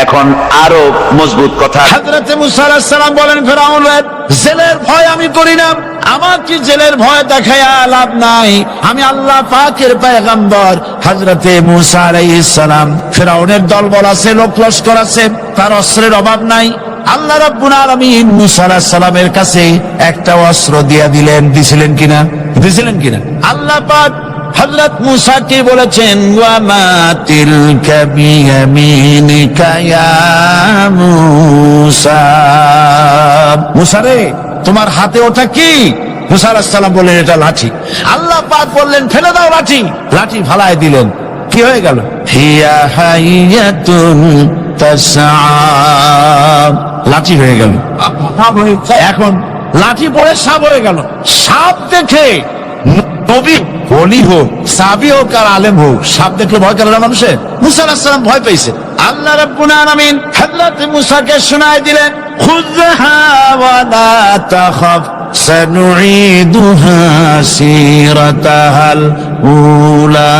এখন আরো মজবুত কথা, হযরত মুসা আলাইহিস সালাম বলেন, ফেরাউনের জেলের ভয় আমি করি না, আমার কি জেলের ভয় দেখায়া লাভ নাই, আমি আল্লাহ পাকের পয়গম্বর। হযরত মুসা আলাইহিস সালাম, ফেরাউনের দলবল আছে, লোক লস্কর আছে, তার অস্ত্রের অভাব নাই। আল্লাহ রাব্বুল আলামিন মুসা আলাইহিস সালামের কাছে একটা অস্ত্র দিয়া দিছিলেন কিনা আল্লাহ পাক হযরত মুসাকে বলেছেন, ওয়া মা তিলকা বিয়ামিনিকা ইয়া মুসা, মুসা রে তোমার হাতে ওটা কি? মুসা আলাইহিস সালাম বললেন, এটা লাঠি। আল্লাহ পাক বললেন, ফেলে দাও লাঠি। লাঠি ফালায় দিলেন, কি হয়ে গেল? হিয়া হাইয়াতুন তাসআ, লাঠি হয়ে গেল। এখন লাঠি পড়ে সাপ হয়ে গেল। সাপ দেখে নবী ওলি হোক, সাহাবী হোক আর আলেম হোক, সাপ দেখলে ভয় করে না মানুষের? মুসা আলাইহিস সালাম ভয় পেয়েছে। আল্লাহ রাব্বুল আলামিন হযরত মুসাকে শোনায় দিলেন, খুযহা ওয়া লা তাখাফ সানুঈদুহা সিরাতাহাল উলা,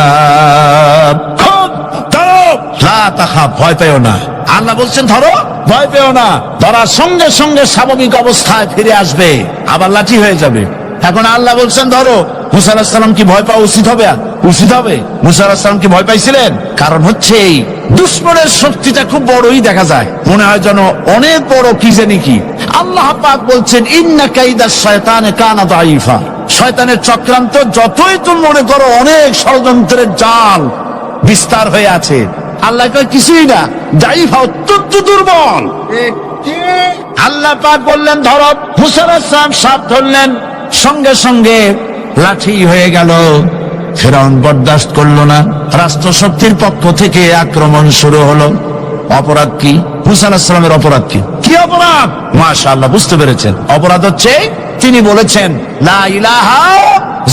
খুব ধরো, লা তাখাফ, ভয় পেও না। আল্লাহ বলছেন ধরো, ভয় পেও না। ধরার সঙ্গে সঙ্গে স্বাভাবিক অবস্থায় ফিরে আসবে, আবার লাঠি হয়ে যাবে। এখন আল্লাহ বলছেন ধরো। মুসা আলাইহিস সালাম কি ভয় পাওয়া উচিত হবে? মুসা আলাইহিস সালাম কি ভয় পাইছিলেন? কারণ হচ্ছে এই দুশমনের শক্তিটা খুব বড়ই দেখা যায়, মনে হয় যেন অনেক বড়, কি জানি কি। আল্লাহ পাক বলছেন, ইন্না কাইদাশ শায়তানে কানা দাঈফা, শয়তানের চক্রান্ত যতই তুমি মনে করো অনেক ষড়যন্ত্রের জাল বিস্তার হয়ে আছে, আল্লাহ কয় কিছুই না, দাঈফা, অত্যন্ত দুর্বল। আল্লাহ পাক বললেন ধরো। মুসা আলাইহিস সালাম সাপ ধরলেন, সঙ্গে সঙ্গে লাঠি হয়ে গেল। ফেরাউন বরদাস্ত করলো না, রাষ্ট্র শক্তির পক্ষ থেকে আক্রমণ শুরু হলো। অপরাধ কি? মুসা আলাইহিস সালামের অপরাধ কি অপরাধ? মাশাআল্লাহ, বুঝতে পেরেছেন। অপরাধ হচ্ছে তিনি বলেছেন লা ইলাহা,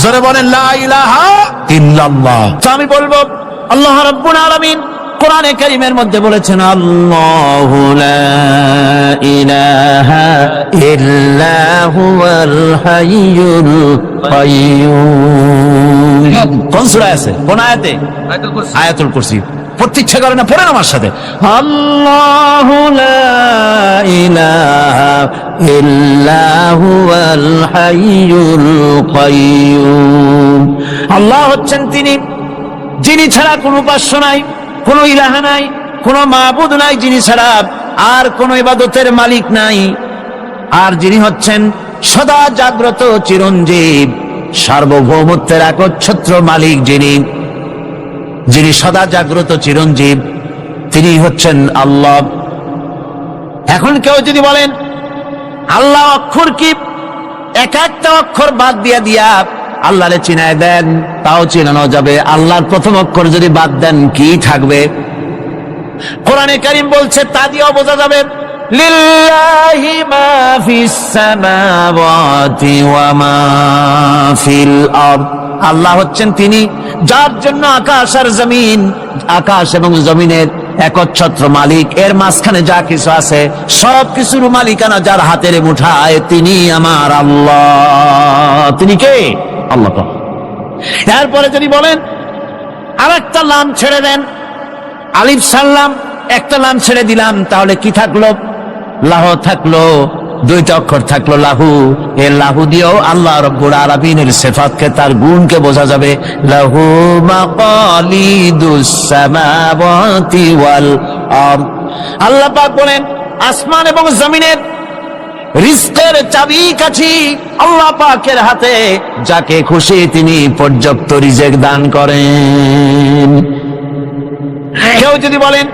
জোরে বলেন লা ইলাহা ইল্লাল্লাহ। তো আমি বলবো, আল্লাহ রাব্বুল আলামিন কোরআনে কারীমের মধ্যে বলেছেন, আল্লাহু লা ইলাহা ইল্লা হুয়াল হাইয়ুল কাইয়্যুম। কোন সূরা আছে? কোন আয়াতে? আয়াতুল কুরসি। প্রত্যেকটা করে না, পড়েন আমার সাথে, আল্লাহু লা ইলাহা ইল্লা হুয়াল হাইয়ুল কাইয়্যুম। আল্লাহ হচ্ছেন তিনি, যিনি ছাড়া কোনো উপাস্য নাই, কোন ইলাহা নাই, কোন মাবুদ নাই যিনি ছাড়া, আর কোন ইবাদতের মালিক নাই। আর যিনি হচ্ছেন সদা জাগ্রত চিরঞ্জীব, সার্বভৌমত্বের একচ্ছত্র মালিক, যিনি সদা জাগ্রত চিরঞ্জীব, তিনি হচ্ছেন আল্লাহ। এখন কেউ যদি বলেন আল্লাহ অক্ষর কি, এক একটা অক্ষর বাদ দিয়া আল্লাহরে চিনায় দেন, তাও চিনানো যাবে। আল্লাহর প্রথম অক্ষর যদি বাদ দেন, কি থাকবে? কোরআনে কারীম বলছে তা দিয়েও বোঝা যাবে, লিল্লাহি মা ফিস সামাওয়াতি ওয়া মা ফিল আরদ। আল্লাহ হচ্ছেন তিনি যার জন্য আকাশ আর জমিন, আকাশ এবং জমিনের একচ্ছত্র মালিক। এর মাঝখানে যা কিছু আছে সব কিছুর মালিকানা যার হাতের মুঠায়, তিনি আমার আল্লাহ। তিনি কে? আল্লাহ। এরপরে যদি বলেন আর একটা নাম ছেড়ে দেন, আলিফ সাল্লাম, একটা নাম ছেড়ে দিলাম, তাহলে কি থাকলো? লাহু থাকলো, দুইটা অক্ষর থাকলো লাহু। এই লাহু দিয়েও আল্লাহ রাব্বুল আলামিনের সিফাতকে, তার গুণকে বোঝা যাবে। লাহু মাকালিদুস সামাওয়াতি ওয়াল আরদ। আল্লাহ পাক বলেন আসমান এবং জমিনের রিজকের চাবি কাঠি আল্লাহ পাকের হাতে, যাকে খুশি তিনি পর্যাপ্ত রিজেক দান করেন। কেউ যদি বলেন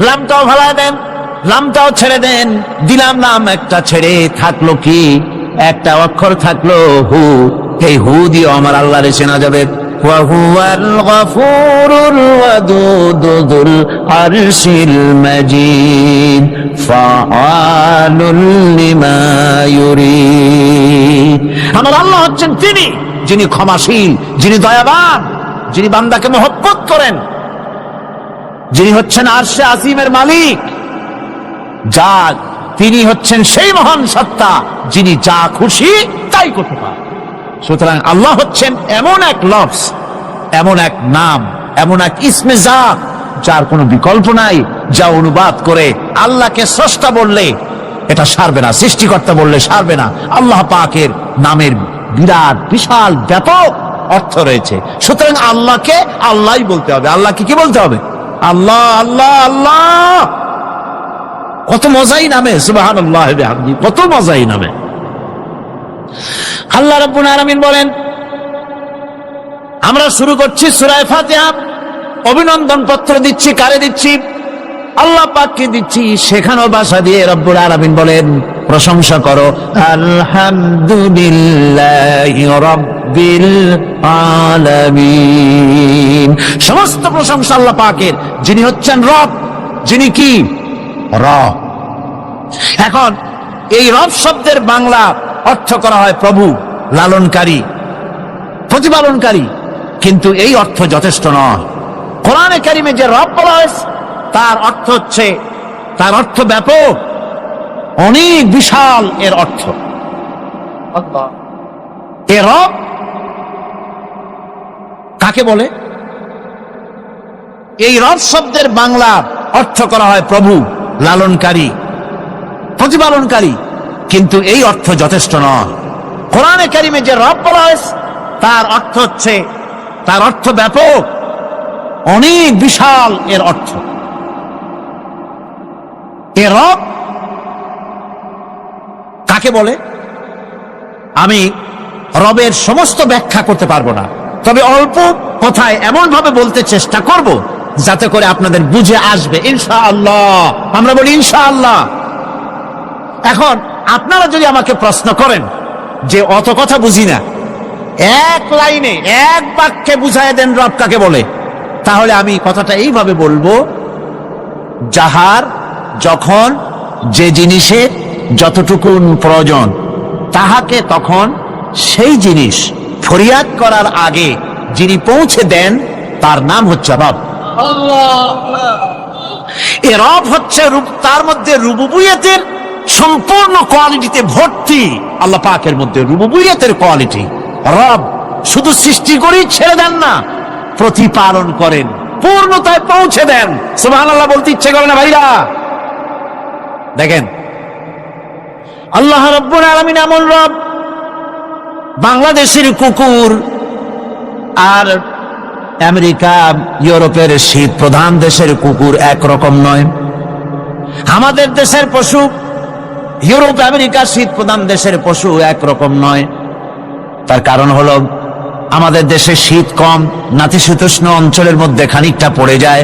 লামটাও ভালা দেন, লামটাও ছেড়ে দেন, দিলাম নাম একটা ছেড়ে, থাকলো কি? একটা অক্ষর থাকলো হু। এই হু দিয়ে আমার আল্লাহরে চেনা যাবে। ওয়া হুয়াল গফুরুল ওয়াদুদুল আরশিল মাজিদ ফাআলুল লিমা ইউরিদ। আমার আল্লাহ হচ্ছেন তিনি, যিনি ক্ষমাশীল, যিনি দয়াবান, যিনি বান্দাকে মহব্বত করেন, যিনি হচ্ছেন আরশে আজিমের মালিক, যা তিনি হচ্ছেন সেই মহান সত্তা যিনি যা খুশি তাই করতে পারেন। সুতরাং আল্লাহ হচ্ছেন এমন এক লফজ, এমন এক নাম, এমন এক ইসমে জাত যার কোনো বিকল্প নাই, যা অনুবাদ করে আল্লাহকে স্রষ্টা বললে এটা সারবে না, সৃষ্টিকর্তা বললে সারবে না। আল্লাহ পাকের নামের বিরাট বিশাল ব্যাপক অর্থ রয়েছে। সুতরাং আল্লাহকে আল্লাহই বলতে হবে। আল্লাহকে কি বলতে হবে? আল্লাহ আল্লাহ আল্লাহ। কত মজাই নামে, সুবহানাল্লাহ বিহামদিহি, কত মজাই নামে। আল্লাহ রাব্বুল আলামিন বলেন, আমরা শুরু করছি সূরা ফাতিহা। অভিনন্দন পত্র দিচ্ছি, কারে দিচ্ছি? আল্লাহ পাককে দিচ্ছি। শেখানো ভাষা দিয়ে রব্বুল আলামিন বলেন, প্রশংসা করো আলহামদুলিল্লাহি রাব্বিল আলামিন। সমস্ত প্রশংসা আল্লাহ পাকের, যিনি হচ্ছেন রব, যিনি কি রব। এখন এই রব শব্দের বাংলা অর্থ করা হয় প্রভু, লালনকারী, প্রতিপালনকারী, কিন্তু এই অর্থ যথেষ্ট নয়। কোরআনে কারিমে যে রব বলা হয়েছে তার অর্থ হচ্ছে, তার অর্থ ব্যাপক, অনেক বিশাল এর অর্থ। এ রব কাকে বলে? এই রব শব্দের বাংলা অর্থ করা হয় প্রভু, লালনকারী, প্রতিপালনকারী, কিন্তু এই অর্থ যথেষ্ট নয়। কোরআনে কারিমে যে রব বলা হয়েছে তার অর্থ হচ্ছে, তার অর্থ ব্যাপক, অনেক বিশাল এর অর্থ। এ রব কাকে বলে? আমি রবের সমস্ত ব্যাখ্যা করতে পারবো না, তবে অল্প কথায় এমন ভাবে বলতে চেষ্টা করব যাতে করে আপনাদের বুঝে আসবে ইনশাআল্লাহ। আমরা বলি ইনশাআল্লাহ। এখন আপনারা যদি আমাকে প্রশ্ন করেন যে অত কথা বুঝি না, এক লাইনে এক বাক্যে বুঝায় দেন রব কাকে বলে, তাহলে আমি কথাটা এইভাবে বলবো, যাহার যখন যে জিনিসের যতটুকু প্রয়োজন তাহাকে তখন সেই জিনিস ফরিয়াদ করার আগে যিনি পৌঁছে দেন তার নাম হচ্ছে রব। এ রব হচ্ছে তার মধ্যে রুবুবিয়তের সম্পূর্ণ কোয়ালিটিতে ভর্তি। আল্লাহ পাকের মধ্যে রুবুবিয়তের কোয়ালিটি। রব শুধু সৃষ্টি করেই ছেড়ে দেন না, প্রতিপালন করেন, পূর্ণতায় পৌঁছে দেন। সুবহানাল্লাহ বলতে ইচ্ছে করে না ভাইরা? দেখেন আল্লাহ রাব্বুল আলামিন এমন রব, বাংলাদেশের কুকুর আর আমেরিকা ইউরোপের শীত প্রধান দেশের কুকুর একরকম নয়। আমাদের দেশের পশু ইউরোপ আমেরিকা শীত প্রধান দেশের পশু একরকম নয়। তার কারণ হলো আমাদের দেশে শীত কম, নাতিশীতোষ্ণ অঞ্চলের মধ্যে খানিকটা পড়ে যায়।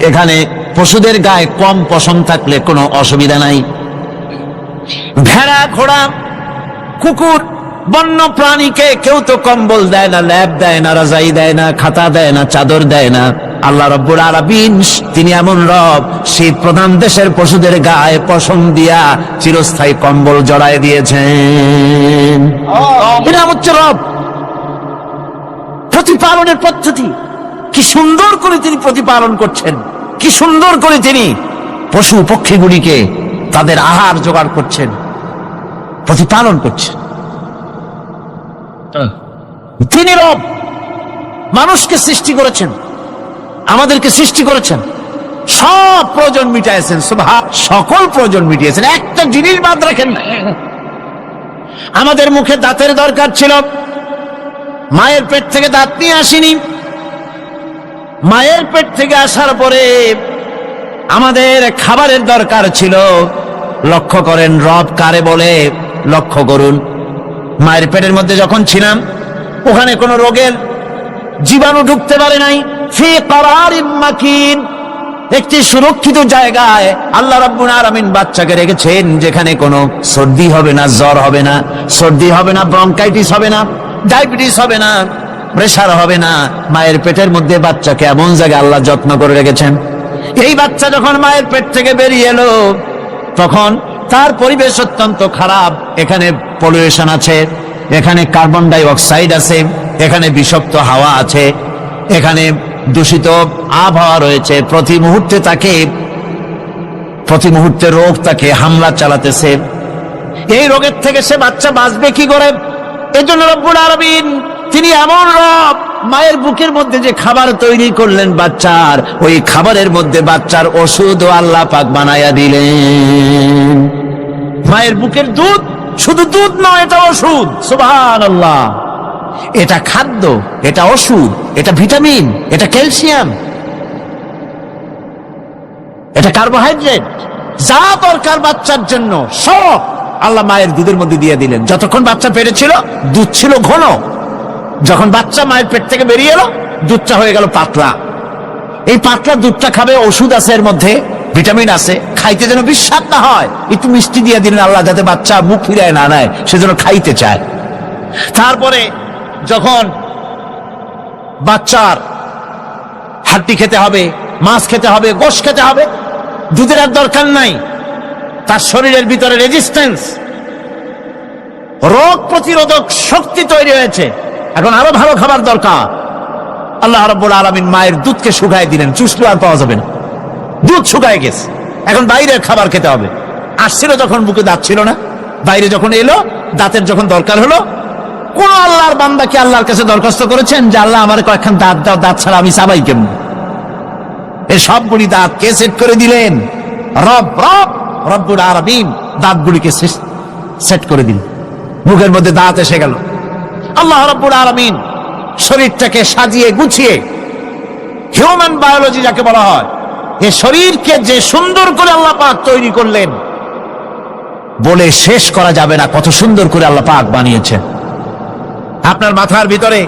এখানে পশুদের গায়ে কম পশম থাকলে কোনো অসুবিধা নাই। ভেড়া, ঘোড়া, কুকুর, বন্য প্রাণীকে কেউ তো কম্বল দেয় না, ল্যাপ দেয় না, রাজাই দেয় না, খাতা দেয় না, চাদর দেয় না। আল্লাহ রাব্বুল আলামিন তিনি এমন রব, শীত প্রধান দেশের পশুদের গায়ে পশম দিয়া চিরস্থায়ী কম্বল জড়ায় দিয়েছেন। এটা হচ্ছে রব। প্রতিপালনের পদ্ধতি কি সুন্দর করে তিনি প্রতিপালন করছেন, কি সুন্দর করে তিনি পশু পক্ষীগুলিকে তাদের আহার জোগাড় করছেন, প্রতিপালন করছেন। তিনি রব, মানুষকে সৃষ্টি করেছেন, আমাদেরকে সৃষ্টি করেছেন, সব প্রয়োজন মিটাইছেন, সকল প্রয়োজন মিটিয়েছেন, একটা জিনিস বাদ রাখেন না। আমাদের মুখে দাঁতের দরকার ছিল, মায়ের পেট থেকে দাঁত নিয়ে আসিনি। মায়ের পেট থেকে আসার পরে আমাদের খাবারের দরকার ছিল। লক্ষ্য করেন রব কারে বলে, লক্ষ্য করুন। মায়ের পেটের মধ্যে যখন ছিলাম ওখানে কোনো রোগের জীবাণু ঢুকতে পারে নাই। ফি করারিম মাকিন, একটি সুরক্ষিত জায়গায় আল্লাহ রাব্বুল আলামিন বাচ্চাকে রেখেছেন, যেখানে কোনো সর্দি হবে না, জ্বর হবে না, সর্দি হবে না, ব্রঙ্কাইটিস হবে না, ডায়াবেটিস হবে না, প্রেসার হবে না। মায়ের পেটের মধ্যে বাচ্চাকে এমন জায়গায় আল্লাহ যত্ন করে রেখেছেন। এই বাচ্চা যখন মায়ের পেট থেকে বেরিয়ে এলো তখন তার পরিবেশ অত্যন্ত খারাপ। এখানে পলিউশন আছে, এখানে কার্বন ডাই অক্সাইড আছে, এখানে বিষাক্ত হাওয়া আছে, এখানে দূষিত আবহাওয়া রয়েছে। প্রতি মুহূর্তে তাকে প্রতি মুহূর্তে রোগ তাকে হামলা চালাতেছে। এই রোগের থেকে সে বাচ্চা বাঁচবে কি করে? এজন্য রব্বুল আলামিন তিনি এমন রব, মায়ের বুকের মধ্যে যে খাবার তৈরি করলেন বাচ্চার, ওই খাবারের মধ্যে বাচ্চার ওষুধও আল্লাহ পাক বানায়া দিলেন। মায়ের বুকের দুধ শুধু দুধ নয়, এটা ওষুধ। সুবহানাল্লাহ। এটা খাদ্য, এটা ওষুধ, এটা ভিটামিন, এটা ক্যালসিয়াম, এটা কার্বোহাইড্রেট, যা দরকার বাচ্চার জন্য সব আল্লাহ মায়ের দুধের মধ্যে দিয়ে দিলেন। যতক্ষণ বাচ্চা পেটে ছিল দুধ ছিল ঘন, যখন বাচ্চা মায়ের পেট থেকে বেরিয়ে এলো দুধটা হয়ে গেল পাতলা। এই পাতলা দুধটা খাবে, ওষুধ আছে এর মধ্যে, ভিটামিন আছে, খাইতে যেন বিস্বাদ না হয় একটু মিষ্টি দিয়ে দিলেন আল্লাহ, যাতে বাচ্চা মুখ ফিরায় না নেয়, সেজন্য খাইতে চায়। তারপরে যখন বাচ্চার হাড্ডি খেতে হবে, মাছ খেতে হবে, গোশত খেতে হবে, দুধের আর দরকার নাই, তার শরীরের ভিতরে রেজিস্ট্যান্স, রোগ প্রতিরোধক শক্তি তৈরি হয়েছে, এখন আরো ভালো খাবার দরকার। আল্লাহ রাব্বুল আলামিন মায়ের দুধকে শুকায় দিলেন, চুষলে আর পাওয়া যাবে না, দুধ শুকায় গেছে, এখন বাইরের খাবার খেতে হবে। আসছিল যখন বুকে দাঁত ছিল না, বাইরে যখন এলো দাঁতের যখন দরকার হলো, কোন আল্লাহর বান্দা কি আল্লাহর কাছে দরখাস্ত করেছেন যে আল্লাহ আমার কয়েকখান দাঁত দাও, দাঁত ছাড়া আমি চাবাই কেমন? এই সবগুলি দাঁত কে সেট করে দিলেন? রব্বুল আলামিন দাঁতগুলিকে সেট করে দিলেন, মুখের মধ্যে দাঁত এসে গেল। আল্লাহ রব্বুল আলামিন শরীরটাকে সাজিয়ে গুছিয়ে, হিউম্যান বায়োলজি যাকে বলা হয়, এই শরীরকে যে সুন্দর করে আল্লাহ পাক তৈরি করলেন বলে শেষ করা যাবে না, কত সুন্দর করে আল্লাহ পাক বানিয়েছেন। আপনার মাথার ভিতরে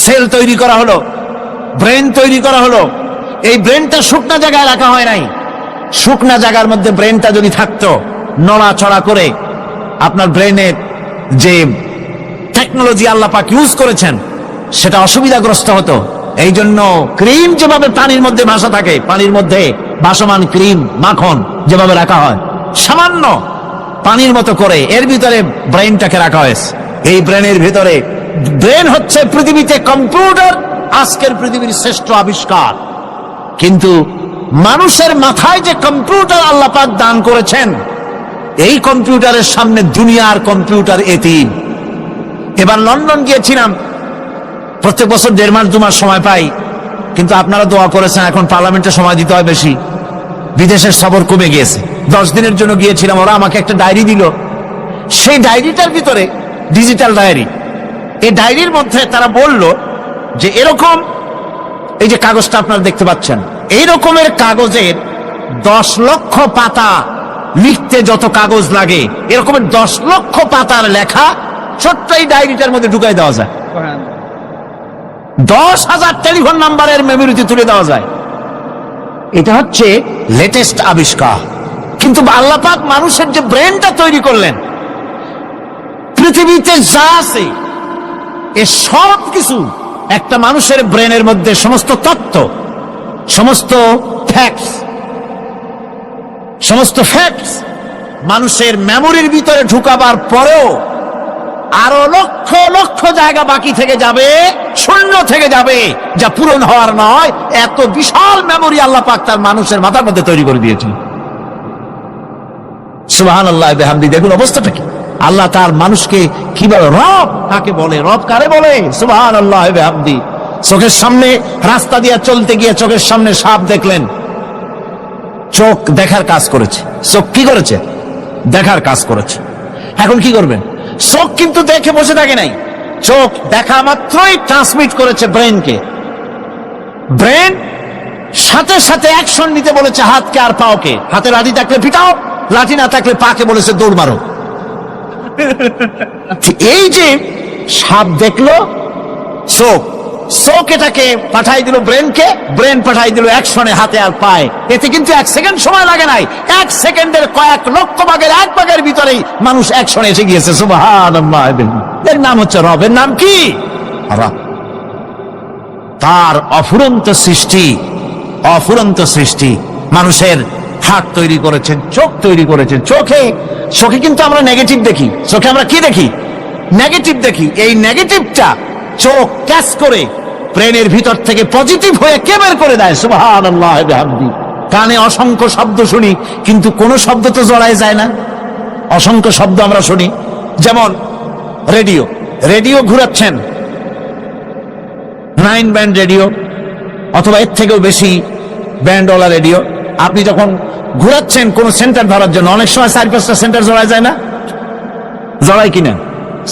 সেল তৈরি করা হলো, ব্রেন তৈরি করা হলো। এই ব্রেনটা শুকনা জায়গায় রাখা হয় নাই, শুকনা জায়গার মধ্যে ব্রেনটা যদি থাকতো, নড়াচড়া করে আপনার ব্রেনের যে টেকনোলজি আল্লাহ পাক ইউজ করেছেন সেটা অসুবিধাগ্রস্ত হতো। এই জন্য ক্রিম যেভাবে পানির মধ্যে ভাসা থাকে, পানির মধ্যে ভাসমান ক্রিম মাখন যেভাবে রাখা হয়, সামান্য পানির মতো করে এর ভিতরে ব্রেনটাকে রাখা হয়েছে। এই ব্রেনের ভিতরে, ব্রেন হচ্ছে পৃথিবীতে কম্পিউটার, আজকের পৃথিবীর শ্রেষ্ঠ আবিষ্কার। কিন্তু মানুষের মাথায় যে কম্পিউটার আল্লাহ পাক দান করেছেন, এই কম্পিউটারের সামনে দুনিয়ার কম্পিউটার এতিম। এবার লন্ডন গিয়েছিলাম, প্রত্যেক বছর 1.5 মাস 2 মাস সময় পাই, কিন্তু আপনারা দোয়া করেছেন এখন পার্লামেন্টে সময় দিতে হয় বেশি, বিদেশের সফর কমে গিয়েছে। 10 দিনের জন্য গিয়েছিলাম, ওরা আমাকে একটা ডায়েরি দিল। সেই ডায়েরিটার ভিতরে ডিজিটাল ডায়েরি, এই ডায়েরির মধ্যে তারা বলল যে এরকম, এই যে কাগজটা আপনারা দেখতে পাচ্ছেন, এই রকমের কাগজের 10 লক্ষ পাতা লিখতে যত কাগজ লাগে, এরকমের 10 লক্ষ পাতার লেখা ছোট্ট এই ডায়েরিটার মধ্যে ঢুকাই দেওয়া যায়। 10,000 টেলিফোন নাম্বারের মেমোরিতে তুলে দেওয়া যায়। এটা হচ্ছে লেটেস্ট আবিষ্কার। কিন্তু আল্লাহ পাক মানুষের যে ব্রেনটা তৈরি করলেন, পৃথিবীতে যা আছে এ সব কিছু একটা মানুষের ব্রেনের মধ্যে, সমস্ত তথ্য, সমস্ত ফ্যাক্টস মানুষের মেমোরির ভিতরে ঢুকাবার পরেও আরো লক্ষ লক্ষ জায়গা বাকি থেকে যাবে, শূন্য থেকে যাবে, যা পূরণ হওয়ার নয়। এত বিশাল মেমোরি আল্লাহ পাক তার মানুষের মাথার মধ্যে তৈরি করে দিয়েছেন। সুবহানাল্লাহ বিহামদি। দেখুন অবস্থাটা কি। আল্লাহ তার মানুষকে কিভাবে, রব কাকে বলে, রব কারে বলে, সুবহানাল্লাহ বিহামদি। চোখের সামনে রাস্তা দিয়ে চলতে গিয়ে চোখের সামনে সাপ দেখলেন, চোখ দেখার কাজ করেছে। চোখ কি করেছে? দেখার কাজ করেছে। এখন কি করবেন? চোখ কিন্তু দেখে বসে থাকে নাই, চোখ দেখা মাত্রই ট্রান্সমিট করেছে ব্রেনকে। ব্রেন সাথে সাথে অ্যাকশন নিতে বলেছে হাতকে আর পাওকে। হাতে লাঠি থাকলে পিটাও, লাঠি না থাকলে পাকে বলেছে দৌড় মারো। এই যে সাপ দেখলো, চোখ এটাকে পাঠাই দিল ব্রেনকে, ব্রেন পাঠাই দিল অ্যাকশনে হাতে আর পায়ে। এতে কিন্তু 1 সেকেন্ড সময় লাগে নাই, 1 সেকেন্ডের কয়েক লক্ষ ভাগের 1 ভাগের ভিতরেই মানুষ অ্যাকশনে এসে গিয়েছে। সুবহানাল্লাহ। এর নাম হচ্ছে রব। এর নাম কি? রব। তার অফুরন্ত সৃষ্টি। মানুষের হাত তৈরি করেছেন, চোখ তৈরি করেছেন। চোখে কিন্তু আমরা নেগেটিভ দেখি, চোখে আমরা কি দেখি? নেগেটিভ দেখি। এই নেগেটিভটা চোখ ক্যাচ করে ব্রেনের ভিতর থেকে পজিটিভ হয়ে কে বের করে দেয়? সুবহানাল্লাহ বিহামদি। কানে অসংখ্য শব্দ শুনি, কিন্তু কোনো শব্দ তো জড়ায় যায় না। অসংখ্য শব্দ আমরা শুনি, যেমন রেডিও। রেডিও ঘুরাচ্ছেন, 9 ব্যান্ড রেডিও অথবা এর থেকেও বেশি ব্যান্ডওয়ালা রেডিও। আপনি যখন ঘুরাচ্ছেন কোন সেন্টার ধরার জন্য, অনেক সময় 4-5টা সেন্টার জড়ায় যায় না? জড়ায় কিনা?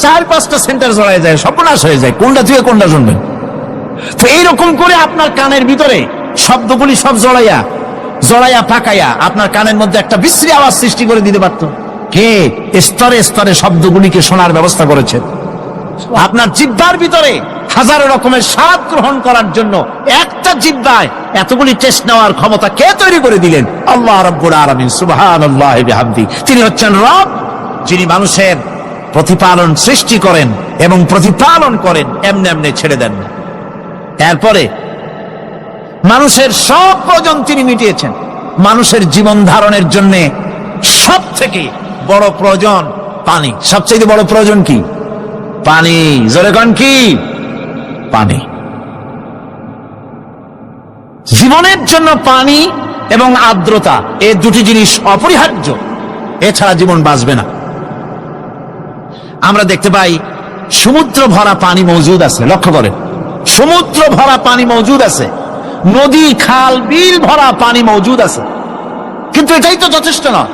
4-5টা সেন্টার জড়ায় যায়, সর্বনাশ হয়ে যায়, কোনটা থেকে কোনটা শুনবেন। তো এইরকম করে আপনার কানের ভিতরে শব্দগুলি সব জড়াইয়া পাকাইয়া আপনার কানের মধ্যে একটা বিশ্রী আওয়াজ সৃষ্টি করে দিতে পারত। কে স্তরে স্তরে শব্দগুলিকে শোনার ব্যবস্থা করেছে? আপনার জিহ্বার ভিতরে হাজারো রকমের স্বাদ গ্রহণ করার জন্য একটা জিহ্বায় এতগুলি টেস্ট নেওয়ার ক্ষমতা কে তৈরি করে দিলেন? আল্লাহ রাব্বুল আলামিন সুবহানাল্লাহি বিহামদি। তিনি হচ্ছেন রব, যিনি মানুষের প্রতিপালন সৃষ্টি করেন এবং প্রতিপালন করেন, এমনি এমনি ছেড়ে দেন না। এরপরে মানুষের সব প্রয়োজন তিনি মিটিয়েছেন। মানুষের জীবন ধারণের জন্য সব থেকে বড় প্রয়োজন পানি। সবচেয়ে বড় প্রয়োজন কি? পানি। জোরে কোন কি? পানি। জীবনের জন্য পানি এবং আর্দ্রতা, এই দুটি জিনিস অপরিহার্য, এছাড়া জীবন বাঁচবে না। আমরা দেখতে পাই সমুদ্র ভরা পানি মজুদ আছে, লক্ষ্য করেন, সমুদ্র ভরা পানি মজুদ আছে, নদী খাল বিল ভরা পানি মজুদ আছে, কিন্তু এটাই তো যথেষ্ট নয়।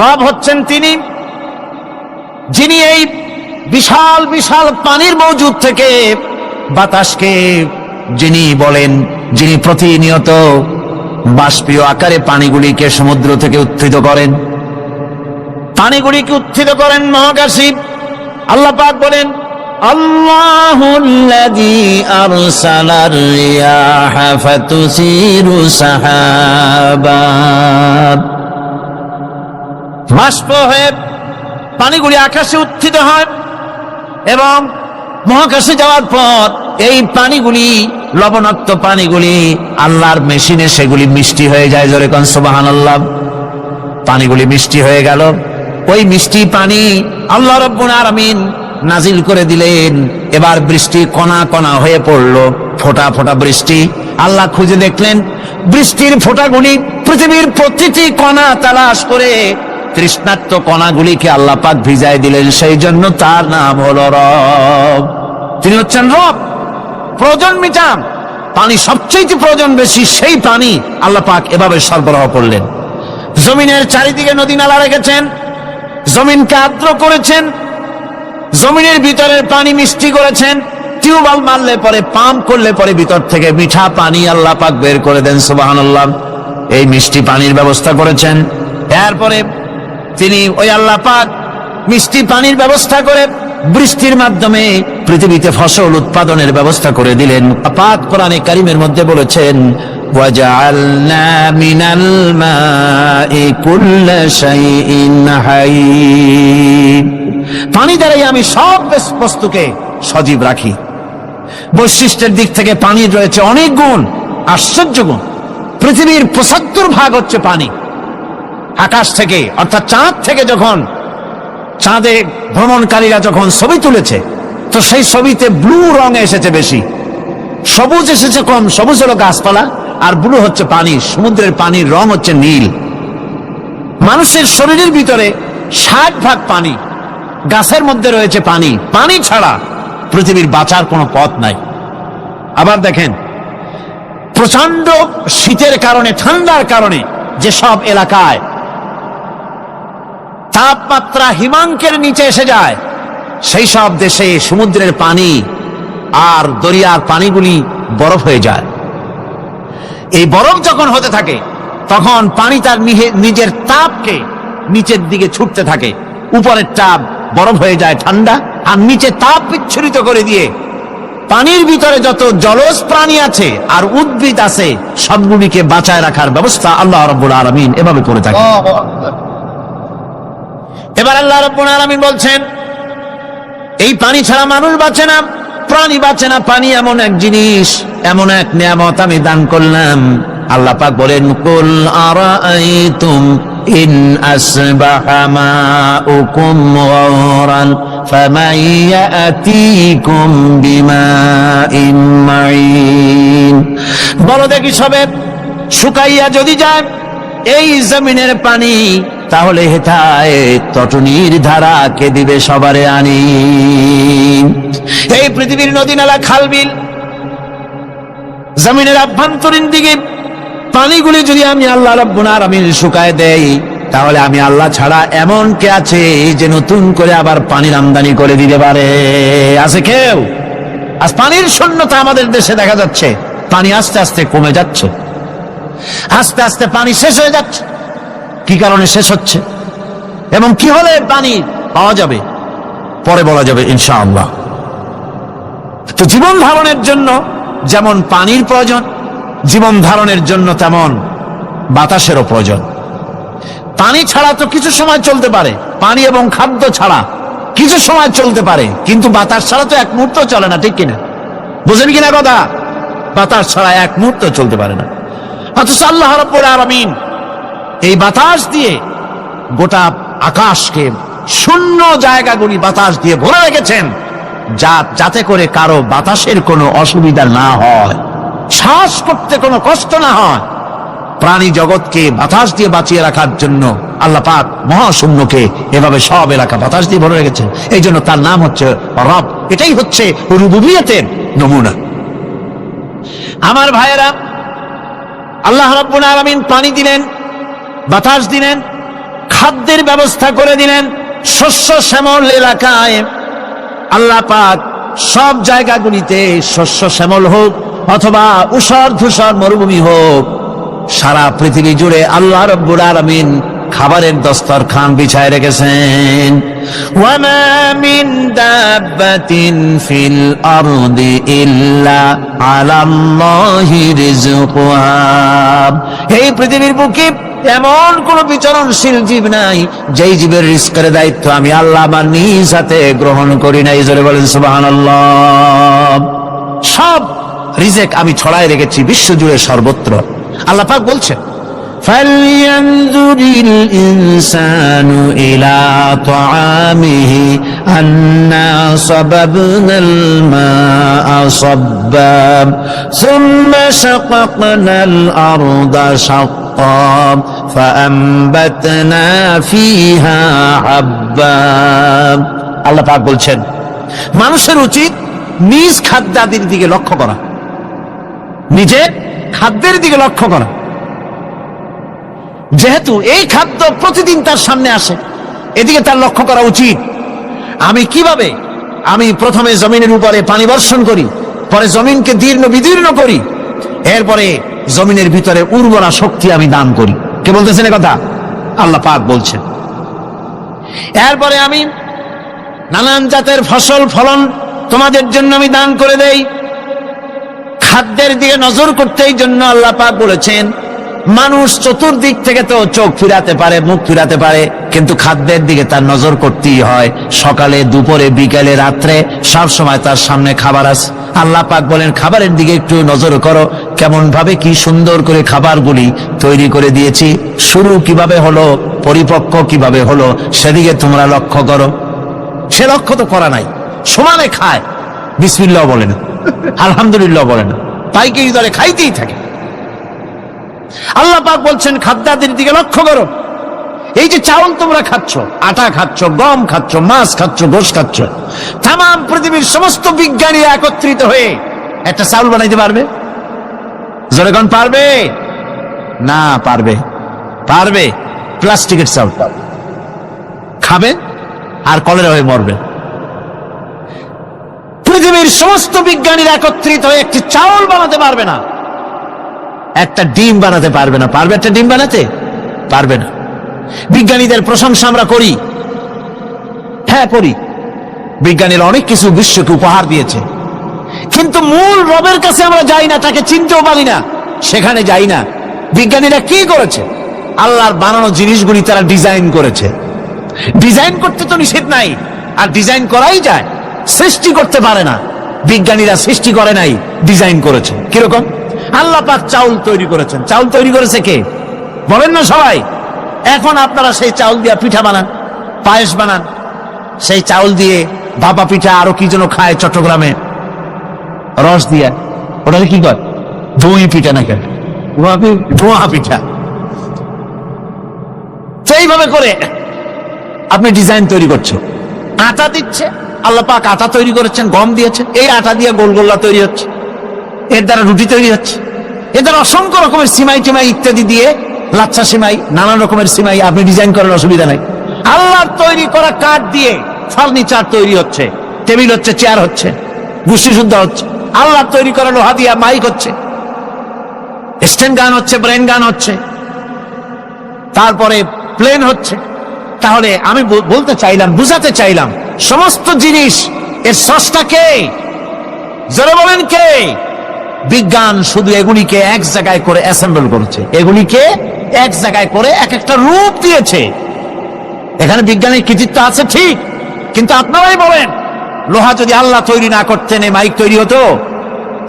রব হচ্ছেন তিনি, যিনি এই বিশাল বিশাল পানির মজুদ থেকে বাতাসকে যিনি বলেন, যিনি প্রতিনিয়ত বাষ্পীয় আকারে পানিগুলিকে সমুদ্র থেকে উত্থিত করেন, পানিগুলিকে উত্থিত করেন মহাকাশী। আল্লাহ পাক বলেন, আল্লাহুল্লাযী আরসালার রিয়াহা ফাতুসিরু সাহাবা। বাষ্প হয়ে পানিগুলি আকাশে উত্থিত হয় এবং মহাকাশে যাওয়ার পর এই পানিগুলি, লবণাক্ত পানিগুলি আল্লাহর মেশিনে সেগুলি মিষ্টি হয়ে যায়। জোরে কোন সুবহানাল্লাহ। পানিগুলি মিষ্টি হয়ে গেল, ওই মিষ্টি পানি আল্লাহ রাব্বুল আলামিন নাজিল করে দিলেন। এবার বৃষ্টি কণা কণা হয়ে পড়লো, ফোঁটা ফোঁটা বৃষ্টি। আল্লাহ খুঁজে দেখলেন বৃষ্টির ফোঁটাগুলি পৃথিবীর প্রতিটি কণা তালাশ করে তৃষ্ণার্ত কণাগুলিকে আল্লাহ পাক ভিজায় দিলেন। সেই জন্য তার নাম হলো রব। তিনি হচ্ছেন রব, প্রয়োজন মিটান। পানি সবচেয়ে প্রয়োজন বেশি, সেই পানি আল্লাহ পাক এভাবে সরবরাহ করলেন। জমিনের চারিদিকে নদী নালা রেখেছেন, জমিনকে আর্দ্র করেছেন, জমিনের ভিতরের পানি মিষ্টি করেছেন। টিউবওয়েল মারলে পরে, পাম্প করলে পরে ভিতর থেকে মিঠা পানি আল্লাহ পাক বের করে দেন। সুবহানাল্লাহ। এই মিষ্টি পানির ব্যবস্থা করেছেন। এরপরে তিনি ওই আল্লাহ পাক মিষ্টি পানির ব্যবস্থা করে বৃষ্টির মাধ্যমে পৃথিবীতে ফসল উৎপাদনের ব্যবস্থা করে দিলেন। পাক কোরআনে কারীমের মধ্যে বলেছেন, ওয়াজআলনা মিনাল মাই কুল্লা শাইইন হাই। পানি দ্বারাই আমি সব বস্তুকে সজীব রাখি। বৈশিষ্ট্যের দিক থেকে পানির রয়েছে অনেক গুণ, আশ্চর্য গুণ। পৃথিবীর ৭৫% হচ্ছে পানি। আকাশ থেকে অর্থাৎ চাঁদ থেকে যখন চাঁদে ভ্রমণকারীরা যখন ছবি তুলেছে, তো সেই ছবিতে ব্লু রং এসেছে বেশি, সবুজ এসেছে কম। সবুজ হলো গাছপালা, আর ব্লু হচ্ছে পানি। সমুদ্রের পানির রং হচ্ছে নীল। মানুষের শরীরের ভিতরে ৬০% পানি, গাছের মধ্যে রয়েছে পানি। পানি ছাড়া পৃথিবীর বাঁচার কোনো পথ নাই। আবার দেখেন, প্রচন্ড শীতের কারণে, ঠান্ডার কারণে যেসব এলাকায় তাপমাত্রা হিমাঙ্কের নিচে এসে যায়, সেই সব দেশে সমুদ্রের পানি আর দরিয়ার পানিগুলি বরফ হয়ে যায়। এই বরফ যখন হতে থাকে, তখন পানি তার নিজের তাপকে নিচের দিকে ছুটতে থাকে। উপরের তাপ বরফ হয়ে যায় ঠান্ডা, আর নিচে তাপ বিচ্ছুরিত করে দিয়ে পানির ভিতরে যত জলজ প্রাণী আছে আর উদ্ভিদ আছে, সবগুলিকে বাঁচায় রাখার ব্যবস্থা আল্লাহ রাব্বুল আলামিন এভাবে করে থাকে। এবার আল্লাহ রাব্বুল আলামিন বলছেন, এই পানি ছাড়া মানুষ বাঁচে না, প্রাণী বাঁচে না। পানি এমন এক জিনিস, এমন এক নিয়ামত আমি দান করলাম। আল্লাহ পাক বলেন, কুল আরাআইতুম ইন আসবাহা মাউকুম গাওরান ফামান ইয়াতিকুম বিমাইন মাইন। বলো দেখি সবে, শুকাইয়া যদি যায় এই জমিনের পানি, তাহলে হেথায় তটনির ধারা কে দিবে সবারে আনি। এই পৃথিবীর নদী নালা খাল বিল জমিনের আভ্যন্তরীণ দিকে পানিগুলি যদি আমি আল্লাহ রাব্বুল আলামিন শুকায় দেই, তাহলে আমি আল্লাহ ছাড়া এমন কে আছে যে নতুন করে আবার পানির আমদানি করে দিতে পারে? আছে কেউ? আজ পানির শূন্যতা আমাদের দেশে দেখা যাচ্ছে। পানি আস্তে আস্তে কমে যাচ্ছে, আস্তে আস্তে পানি শেষ হয়ে যাচ্ছে। কি কারণে শেষ হচ্ছে এবং কি হলে পানি পাওয়া যাবে পরে বলা যাবে ইনশাআল্লাহ। তো জীবন ধারণের জন্য যেমন পানির প্রয়োজন, জীবন ধারণের জন্য তেমন বাতাসেরও প্রয়োজন। পানি ছাড়া তো কিছু সময় চলতে পারে, পানি এবং খাদ্য ছাড়া কিছু সময় চলতে পারে, কিন্তু বাতাস ছাড়া তো এক মুহূর্ত চলে না, ঠিক কিনা? বুঝেন কিনা কথা? বাতাস ছাড়া এক মুহূর্ত চলতে পারে না। অথচ আল্লাহ রাব্বুল আলামিন এই বাতাস দিয়ে গোটা আকাশকে, শূন্য জায়গাগুলি বাতাস দিয়ে ভরে রেখেছেন, যাতে করে কারো বাতাসের কোনো অসুবিধা না হয়, শ্বাস করতে কোনো কষ্ট না হয়। প্রাণী জগৎকে বাতাস দিয়ে বাঁচিয়ে রাখার জন্য আল্লাহ পাক মহাশূন্যকে এভাবে সব এলাকা বাতাস দিয়ে ভরে রেখেছেন। এই জন্য তার নাম হচ্ছে রব। এটাই হচ্ছে রুবুবিয়তের নমুনা। আমার ভাইয়েরা, আল্লাহ রাব্বুল আলামিন পানি দিলেন, বাতাস দিলেন, খাদ্যের ব্যবস্থা করে দিলেন। শস্য শ্যামল এলাকায় আল্লাহ পাক সব জায়গাগুলিতে শস্য শ্যামল হোক অথবা উষর ধূসর মরুভূমি হোক, সারা পৃথিবী জুড়ে আল্লাহ রাব্বুল আলামিন খাবারের দস্তরখান বিছায় রেখেছেন। ওয়ামা মিন দাব্বাতিন ফিল আরদি ইল্লা আলাল্লাহি রিজকুহা। এই পৃথিবীর বুকে এমন কোন বিচরণশীল জীব নাই যেই জীবের রিজকের দায়িত্ব আমি আল্লাহ আমার নিজ হাতে গ্রহণ করি নাই। জোরে বলেন সুবহানাল্লাহ। সব রিজেক আমি ছড়ায় রেখেছি বিশ্বজুড়ে সর্বত্র। আল্লাহ পাক বলছেন, فَلْيَنْظُرِ الْإِنسَانُ إِلَى طَعَامِهِ أَنَّا صَبَبْنَا الْمَاءَ صَبًّا ثُمَّ شَقَقْنَا الْأَرْضَ شَقًّا فَأَنبَتْنَا فِيهَا حَبًّا। আল্লাহ পাক বলছেন, মানুষের উচিত নিজ খাদ্যাদির দিকে লক্ষ্য করা, নিজের খাদ্যের দিকে লক্ষ্য করা। যেহেতু এই খাদ্য প্রতিদিন তার সামনে আসে, এদিকে তার লক্ষ্য করা উচিত। আমি প্রথমে জমিনের উপরে পানি বর্ষণ করি, পরে জমিনকে দীর্ণ বিদীর্ণ করি, এরপরে জমিনের ভিতরে উর্বরা শক্তি আমি দান করি। কে বলতেছেন কথা? আল্লাহ পাক বলছেন। এরপরে আমি নানান জাতের ফসল ফলন তোমাদের জন্য আমি দান করে দেই। খাদ্যের দিকে নজর করতে এই জন্য আল্লাহ পাক বলেছেন, মানুষ চতুর্দিক থেকে তো চোখ ফিরাতে পারে, মুখ ফিরাতে পারে, কিন্তু খাদ্যের দিকে তার নজর করতেই হয়। সকালে, দুপুরে, বিকালে, রাত্রে সব সময় তার সামনে খাবার আছে। আল্লাহ পাক বলেন, খাবারের দিকে একটু নজর করো, কেমন ভাবে কি সুন্দর করে খাবারগুলি তৈরি করে দিয়েছি, শুরু কিভাবে হলো, পরিপক্ক কিভাবে হলো, সেদিকে তোমরা লক্ষ্য করো। সে লক্ষ্য তো করা নাই, সমানে খায়, বিসমিল্লাহ বলে না, আলহামদুলিল্লাহ বলে না, পাইকারি দরে খাইতেই থাকে। আল্লাহ পাক বলছেন, খাদ্যাদির দিকে লক্ষ্য করো। এই যে চাউল তোমরা খাচ্ছ, আটা খাচ্ছ, গম খাচ্ছ, মাছ খাচ্ছ, গোশ খাচ্ছ, তাম পৃথিবীর সমস্ত বিজ্ঞানীরা একত্রিত হয়ে একটা চাউল বানাইতে পারবে? জনগণ পারবে না? পারবে। প্লাস্টিকের চাউল খাবে আর কলেরা হয়ে মরবে। পৃথিবীর সমস্ত বিজ্ঞানীরা একত্রিত হয়ে একটি চাউল বানাতে পারবে না, একটা ডিম বানাতে পারবে না। পারবে একটা ডিম বানাতে? পারবে না। বিজ্ঞানীদের প্রশংসা আমরা করি, হ্যাঁ করি, বিজ্ঞানীরা অনেক কিছু বিশ্বকে উপহার দিয়েছে, কিন্তু মূল রবের কাছে আমরা যাই না, তাকে চিনতেও পারি না, সেখানে যাই না। বিজ্ঞানীরা কি করেছে? আল্লাহর বানানো জিনিসগুলি তারা ডিজাইন করেছে। ডিজাইন করতে তো নিষেধ নাই, আর ডিজাইন করাই যায়, সৃষ্টি করতে পারে না। বিজ্ঞানীরা সৃষ্টি করে নাই, ডিজাইন করেছে। কিরকম? আল্লাহ পাক চাউল তৈরি করেছেন। চাউল তৈরি করেছে কে? বলেন না সবাই। এখন আপনারা সেই চাউল দিয়ে পিঠা বানান, পায়েস বানান, সেই চাউল দিয়ে ভাপা পিঠা, আরো কি যেন খায় চট্টগ্রামে রস দিয়ে, ওটাকে কি কয়? দই পিঠা না কেন? ধোঁয়া পিঠা। তো এইভাবে করে আপনি ডিজাইন তৈরি করছেন, আটা দিচ্ছে, আল্লাহ পাক আটা তৈরি করেছেন, গম দিয়েছে, এই আটা দিয়ে গোলগোল্লা তৈরি হচ্ছে, এর দ্বারা রুটি তৈরি হচ্ছে, এর দ্বারা অসংখ্য রকমের সিমাই টিমাই ইত্যাদি দিয়ে, লাচ্ছা সিমাই, নানান রকমের সিমাই আপনি ডিজাইন করেন, অসুবিধা নাই। আল্লাহর তৈরি করা কাঠ দিয়ে ফার্নিচার তৈরি হচ্ছে, টেবিল হচ্ছে, চেয়ার হচ্ছে, গুষ্টি শুদ্ধ হচ্ছে, আল্লাহর তৈরি করা লোহা দিয়া মাইক হচ্ছে, স্ট্যান্ড গান হচ্ছে, ব্রেন গান হচ্ছে, তারপরে প্লেন হচ্ছে। তাহলে আমি বলতে চাইলাম, বুঝাতে চাইলাম, সমস্ত জিনিস এর স্রষ্টা কে? জোরে বলেন কে? বিজ্ঞান শুধু এগুলিকে এক জায়গায় করে অ্যাসেম্বল করেছে, এগুলিকে এক জায়গায় করে এক একটা রূপ দিয়েছে। এখানে বিজ্ঞানের কৃতিত্ব আছে ঠিক, কিন্তু আপনারাই বলেন, লোহা যদি আল্লাহ তৈরি না করতেন এই মাইক তৈরি হতো,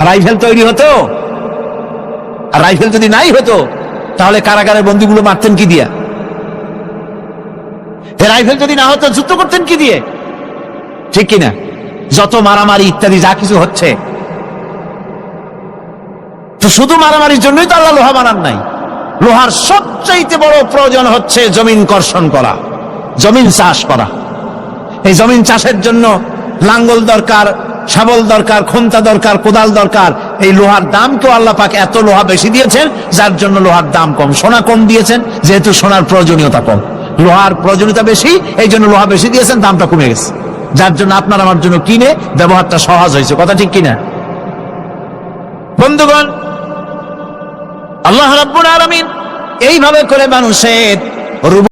রাইফেল তৈরি হতো? আর রাইফেল যদি নাই হতো তাহলে কারাগারের বন্দীগুলো মারতেন কি দিয়া? রাইফেল যদি না হতো যুদ্ধ করতেন কি দিয়ে? ঠিক কিনা? যত মারামারি ইত্যাদি যা কিছু হচ্ছে, তো শুধু মারামারির জন্যই তো আল্লাহ লোহা বানান নাই। লোহার সবচাইতে বড় প্রয়োজন হচ্ছে জমিন কর্ষণ করা, জমিন চাষ করা। এই জমিন চাষের জন্য লাঙ্গল দরকার, শাবল দরকার, খন্তা দরকার, কোদাল দরকার। এই লোহার দাম কেউ আল্লাহ পাক এত লোহা বেশি দিয়েছেন, যার জন্য লোহার দাম কম। সোনা কম দিয়েছেন যেহেতু সোনার প্রয়োজনীয়তা কম, লোহার প্রয়োজনীয়তা বেশি, এই জন্য লোহা বেশি দিয়েছেন, দামটা কমে গেছে, যার জন্য আপনার আমার জন্য কিনে ব্যবহারটা সহজ হয়েছে। কথা ঠিক কিনা বন্ধুগণ? আল্লাহ রাব্বুল আলামিন এইভাবে করে মানুষের